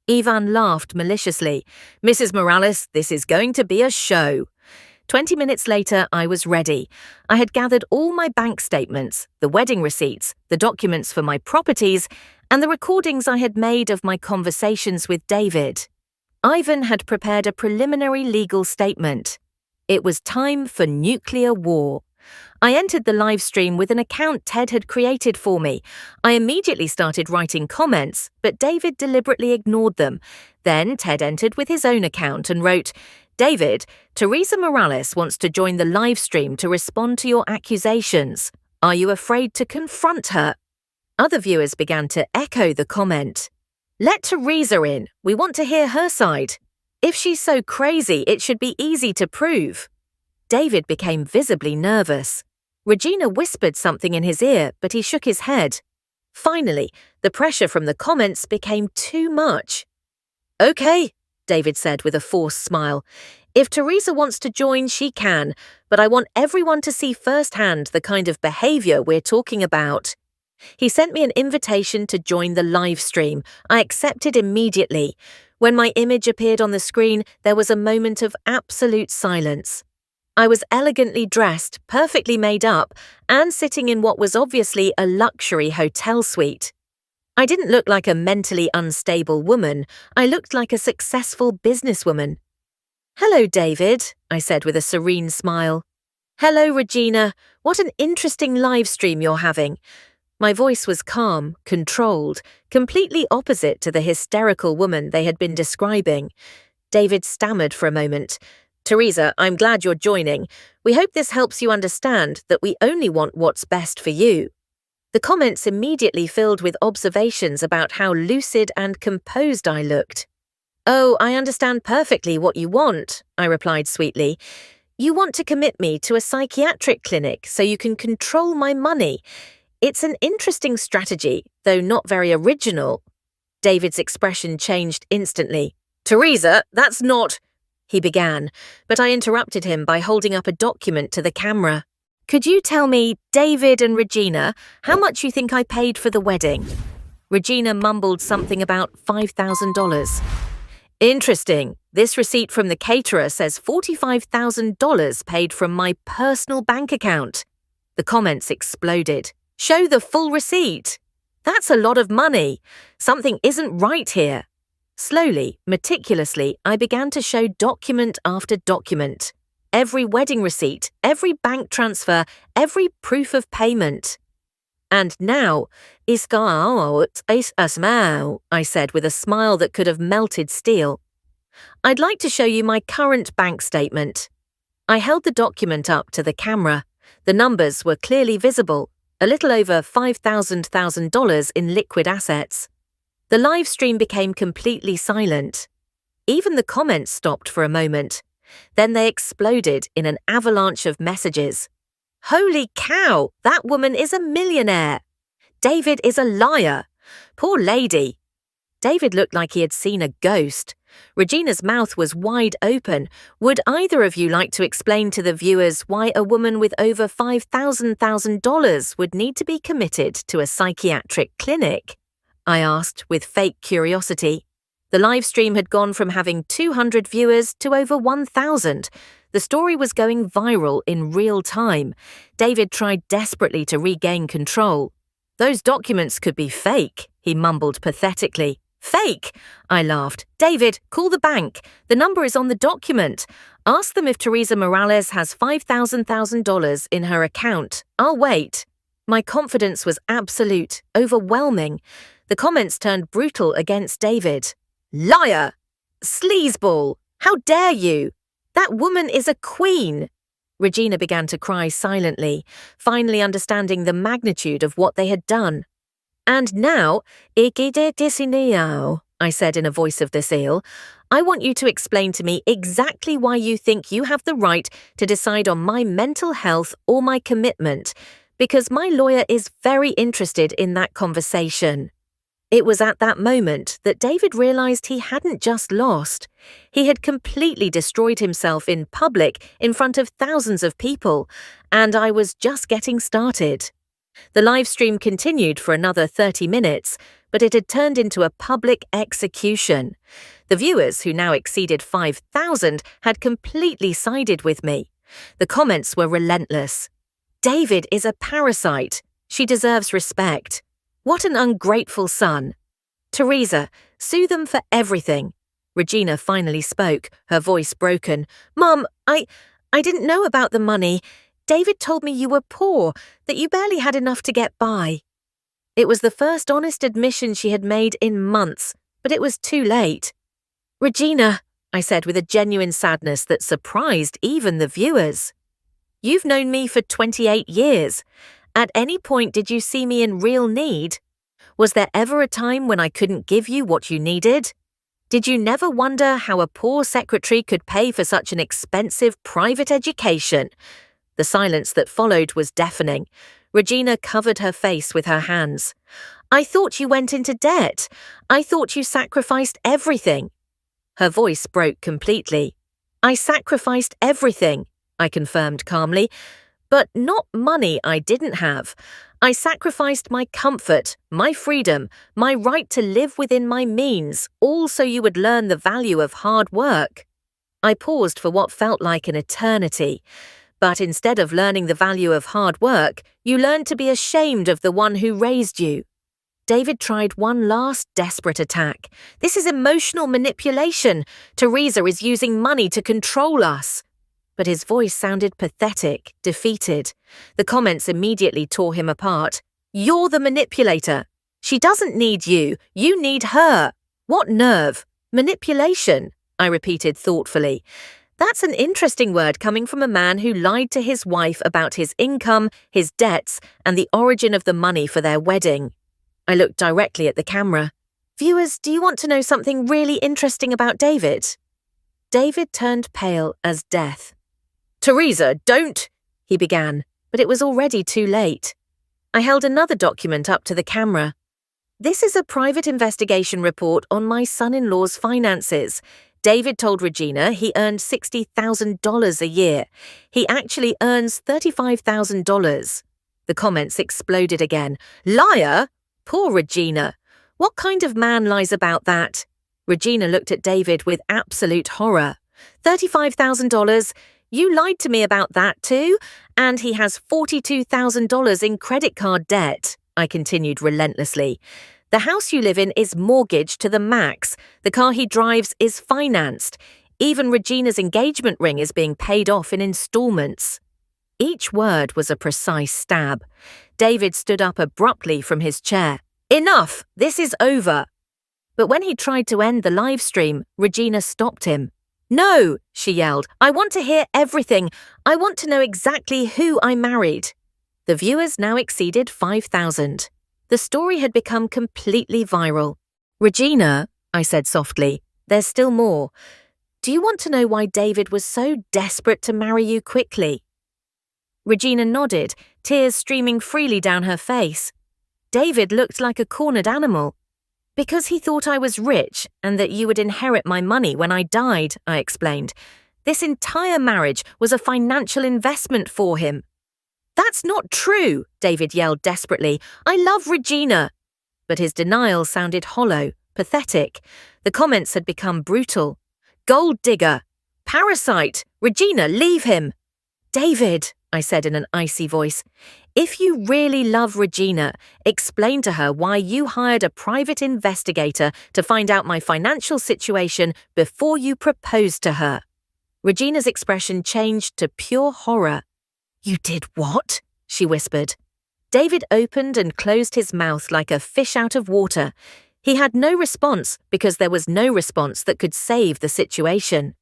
Speaker 1: Ivan laughed maliciously. Mrs. Morales, this is going to be a show. 20 minutes later, I was ready. I had gathered all my bank statements, the wedding receipts, the documents for my properties, and the recordings I had made of my conversations with David. Ivan had prepared a preliminary legal statement. It was time for nuclear war. I entered the live stream with an account Ted had created for me. I immediately started writing comments, but David deliberately ignored them. Then Ted entered with his own account and wrote, David, Teresa Morales wants to join the live stream to respond to your accusations. Are you afraid to confront her? Other viewers began to echo the comment. Let Teresa in. We want to hear her side. If she's so crazy, it should be easy to prove. David became visibly nervous. Regina whispered something in his ear, but he shook his head. Finally, the pressure from the comments became too much. Okay, David said with a forced smile. If Teresa wants to join, she can, but I want everyone to see firsthand the kind of behavior we're talking about. He sent me an invitation to join the live stream. I accepted immediately. When my image appeared on the screen, there was a moment of absolute silence. I was elegantly dressed, perfectly made up, and sitting in what was obviously a luxury hotel suite. I didn't look like a mentally unstable woman. I looked like a successful businesswoman. "Hello, David," I said with a serene smile. "Hello, Regina. What an interesting live stream you're having." My voice was calm, controlled, completely opposite to the hysterical woman they had been describing. David stammered for a moment. "Teresa, I'm glad you're joining. We hope this helps you understand that we only want what's best for you." The comments immediately filled with observations about how lucid and composed I looked. "Oh, I understand perfectly what you want," I replied sweetly. "You want to commit me to a psychiatric clinic so you can control my money. It's an interesting strategy, though not very original." David's expression changed instantly. "Teresa, that's not—" he began, but I interrupted him by holding up a document to the camera. "Could you tell me, David and Regina, how much you think I paid for the wedding?" Regina mumbled something about $5,000. "Interesting. This receipt from the caterer says $45,000 paid from my personal bank account." The comments exploded. "Show the full receipt." "That's a lot of money. Something isn't right here." Slowly, meticulously, I began to show document after document. Every wedding receipt, every bank transfer, every proof of payment. "And now, I said with a smile that could have melted steel. "I'd like to show you my current bank statement." I held the document up to the camera. The numbers were clearly visible, a little over $5,000 in liquid assets. The live stream became completely silent. Even the comments stopped for a moment. Then they exploded in an avalanche of messages. "Holy cow, that woman is a millionaire. David is a liar. Poor lady." David looked like he had seen a ghost. Regina's mouth was wide open. "Would either of you like to explain to the viewers why a woman with over $5,000 would need to be committed to a psychiatric clinic?" I asked with fake curiosity. The live stream had gone from having 200 viewers to over 1,000. The story was going viral in real time. David tried desperately to regain control. "Those documents could be fake," he mumbled pathetically. "Fake?" I laughed. "David, call the bank. The number is on the document. Ask them if Teresa Morales has $5,000 in her account. I'll wait." My confidence was absolute, overwhelming. The comments turned brutal against David. "Liar! Sleazeball! How dare you! That woman is a queen!" Regina began to cry silently, finally understanding the magnitude of what they had done. "And now, I said in a voice of the seal, "I want you to explain to me exactly why you think you have the right to decide on my mental health or my commitment, because my lawyer is very interested in that conversation." It was at that moment that David realized he hadn't just lost. He had completely destroyed himself in public in front of thousands of people, and I was just getting started. The live stream continued for another 30 minutes, but it had turned into a public execution. The viewers, who now exceeded 5,000, had completely sided with me. The comments were relentless. "David is a parasite. She deserves respect. What an ungrateful son. Teresa, sue them for everything." Regina finally spoke, her voice broken. "Mum, I didn't know about the money. David told me you were poor, that you barely had enough to get by." It was the first honest admission she had made in months, but it was too late. "Regina," I said with a genuine sadness that surprised even the viewers. "You've known me for 28 years. At any point did you see me in real need? Was there ever a time when I couldn't give you what you needed? Did you never wonder how a poor secretary could pay for such an expensive private education?" The silence that followed was deafening. Regina covered her face with her hands. "I thought you went into debt. I thought you sacrificed everything." Her voice broke completely. "I sacrificed everything," I confirmed calmly. "But not money I didn't have. I sacrificed my comfort, my freedom, my right to live within my means, all so you would learn the value of hard work. I paused for what felt like an eternity. But instead of learning the value of hard work, you learned to be ashamed of the one who raised you. David tried one last desperate attack. This is emotional manipulation. Teresa is using money to control us. But his voice sounded pathetic, defeated. The comments immediately tore him apart. You're the manipulator. She doesn't need you. You need her. What nerve? Manipulation, I repeated thoughtfully. That's an interesting word coming from a man who lied to his wife about his income, his debts, and the origin of the money for their wedding. I looked directly at the camera. Viewers, do you want to know something really interesting about David? David turned pale as death. Teresa, don't, he began, but it was already too late. I held another document up to the camera. This is a private investigation report on my son-in-law's finances. David told Regina he earned $60,000 a year. He actually earns $35,000. The comments exploded again. Liar? Poor Regina. What kind of man lies about that? Regina looked at David with absolute horror. $35,000? You lied to me about that too? And he has $42,000 in credit card debt, I continued relentlessly. The house you live in is mortgaged to the max. The car he drives is financed. Even Regina's engagement ring is being paid off in installments. Each word was a precise stab. David stood up abruptly from his chair. Enough! This is over! But when he tried to end the live stream, Regina stopped him. No, she yelled. I want to hear everything. I want to know exactly who I married. The viewers now exceeded 5,000. The story had become completely viral. Regina, I said softly, there's still more. Do you want to know why David was so desperate to marry you quickly? Regina nodded, tears streaming freely down her face. David looked like a cornered animal. Because he thought I was rich and that you would inherit my money when I died, I explained. This entire marriage was a financial investment for him. That's not true, David yelled desperately. I love Regina. But his denial sounded hollow, pathetic. The comments had become brutal. Gold digger. Parasite. Regina, leave him. David, I said in an icy voice, if you really love Regina, explain to her why you hired a private investigator to find out my financial situation before you proposed to her. Regina's expression changed to pure horror. You did what? She whispered. David opened and closed his mouth like a fish out of water. He had no response because there was no response that could save the situation.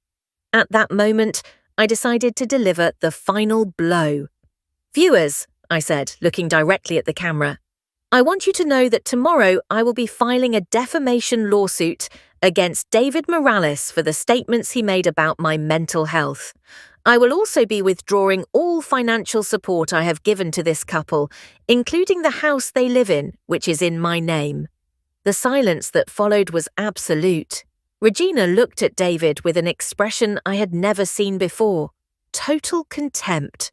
Speaker 1: At that moment, I decided to deliver the final blow. Viewers, I said, looking directly at the camera, I want you to know that tomorrow I will be filing a defamation lawsuit against David Morales for the statements he made about my mental health. I will also be withdrawing all financial support I have given to this couple, including the house they live in, which is in my name. The silence that followed was absolute. Regina looked at David with an expression I had never seen before. Total contempt.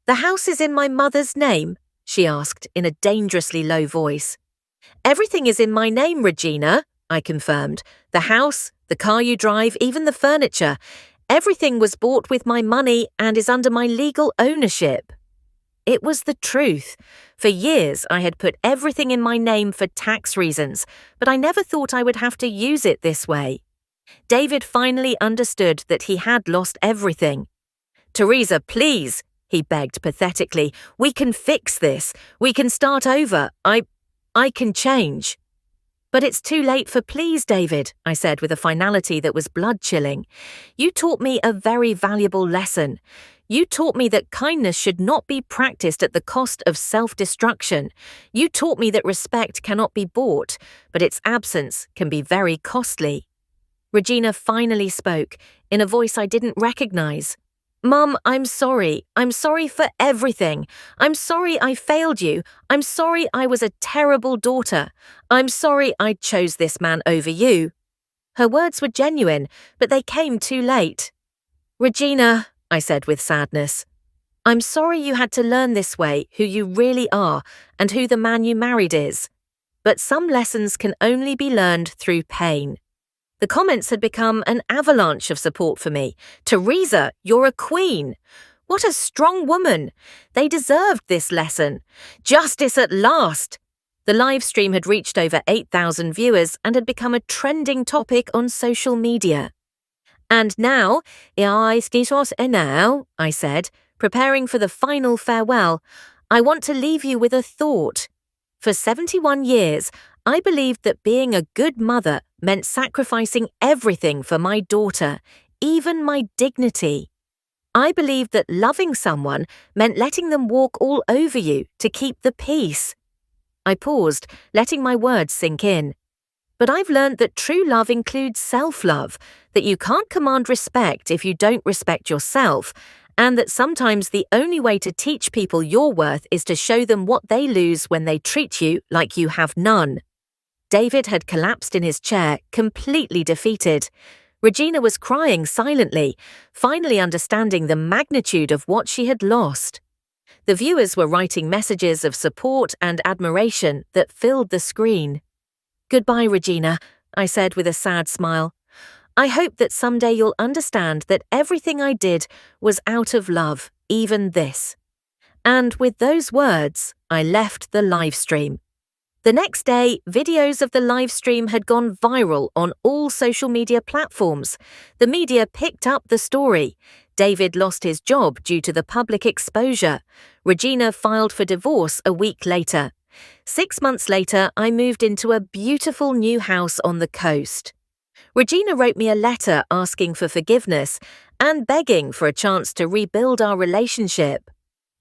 Speaker 1: The house is in my mother's name? She asked in a dangerously low voice. Everything is in my name, Regina, I confirmed. The house, the car you drive, even the furniture. Everything was bought with my money and is under my legal ownership. It was the truth. For years, I had put everything in my name for tax reasons, but I never thought I would have to use it this way. David finally understood that he had lost everything. Teresa, please, he begged pathetically. We can fix this. We can start over. I can change. But it's too late for please, David, I said with a finality that was blood-chilling. You taught me a very valuable lesson. You taught me that kindness should not be practiced at the cost of self-destruction. You taught me that respect cannot be bought, but its absence can be very costly. Regina finally spoke, in a voice I didn't recognize. Mum, I'm sorry. I'm sorry for everything. I'm sorry I failed you. I'm sorry I was a terrible daughter. I'm sorry I chose this man over you. Her words were genuine, but they came too late. Regina, I said with sadness, I'm sorry you had to learn this way who you really are and who the man you married is. But some lessons can only be learned through pain. The comments had become an avalanche of support for me. Teresa, you're a queen. What a strong woman. They deserved this lesson. Justice at last. The live stream had reached over 8,000 viewers and had become a trending topic on social media. And now, I said, preparing for the final farewell, I want to leave you with a thought. For 71 years, I believed that being a good mother meant sacrificing everything for my daughter, even my dignity. I believed that loving someone meant letting them walk all over you to keep the peace. I paused, letting my words sink in. But I've learned that true love includes self-love, that you can't command respect if you don't respect yourself, and that sometimes the only way to teach people your worth is to show them what they lose when they treat you like you have none. David had collapsed in his chair, completely defeated. Regina was crying silently, finally understanding the magnitude of what she had lost. The viewers were writing messages of support and admiration that filled the screen. Goodbye, Regina, I said with a sad smile. I hope that someday you'll understand that everything I did was out of love, even this. And with those words, I left the live stream. The next day, videos of the live stream had gone viral on all social media platforms. The media picked up the story. David lost his job due to the public exposure. Regina filed for divorce a week later. 6 months later, I moved into a beautiful new house on the coast. Regina wrote me a letter asking for forgiveness and begging for a chance to rebuild our relationship.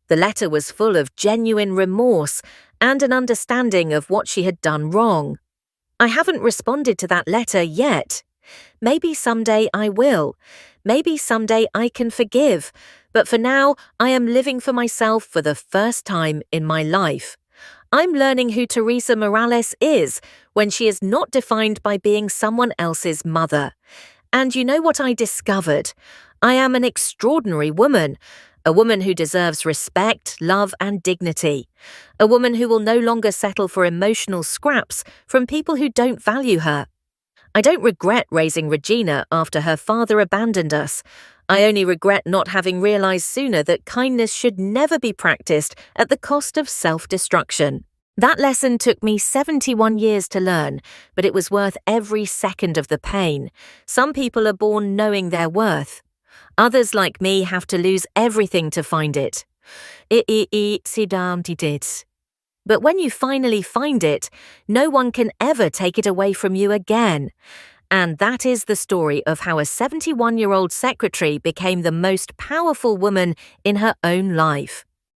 Speaker 1: The letter was full of genuine remorse and an understanding of what she had done wrong. I haven't responded to that letter yet. Maybe someday I will. Maybe someday I can forgive. But for now, I am living for myself for the first time in my life. I'm learning who Teresa Morales is when she is not defined by being someone else's mother. And you know what I discovered? I am an extraordinary woman. A woman who deserves respect, love, and dignity. A woman who will no longer settle for emotional scraps from people who don't value her. I don't regret raising Regina after her father abandoned us. I only regret not having realized sooner that kindness should never be practiced at the cost of self-destruction. That lesson took me 71 years to learn, but it was worth every second of the pain. Some people are born knowing their worth. Others like me have to lose everything to find it. But when you finally find it, no one can ever take it away from you again. And that is the story of how a 71-year-old secretary became the most powerful woman in her own life.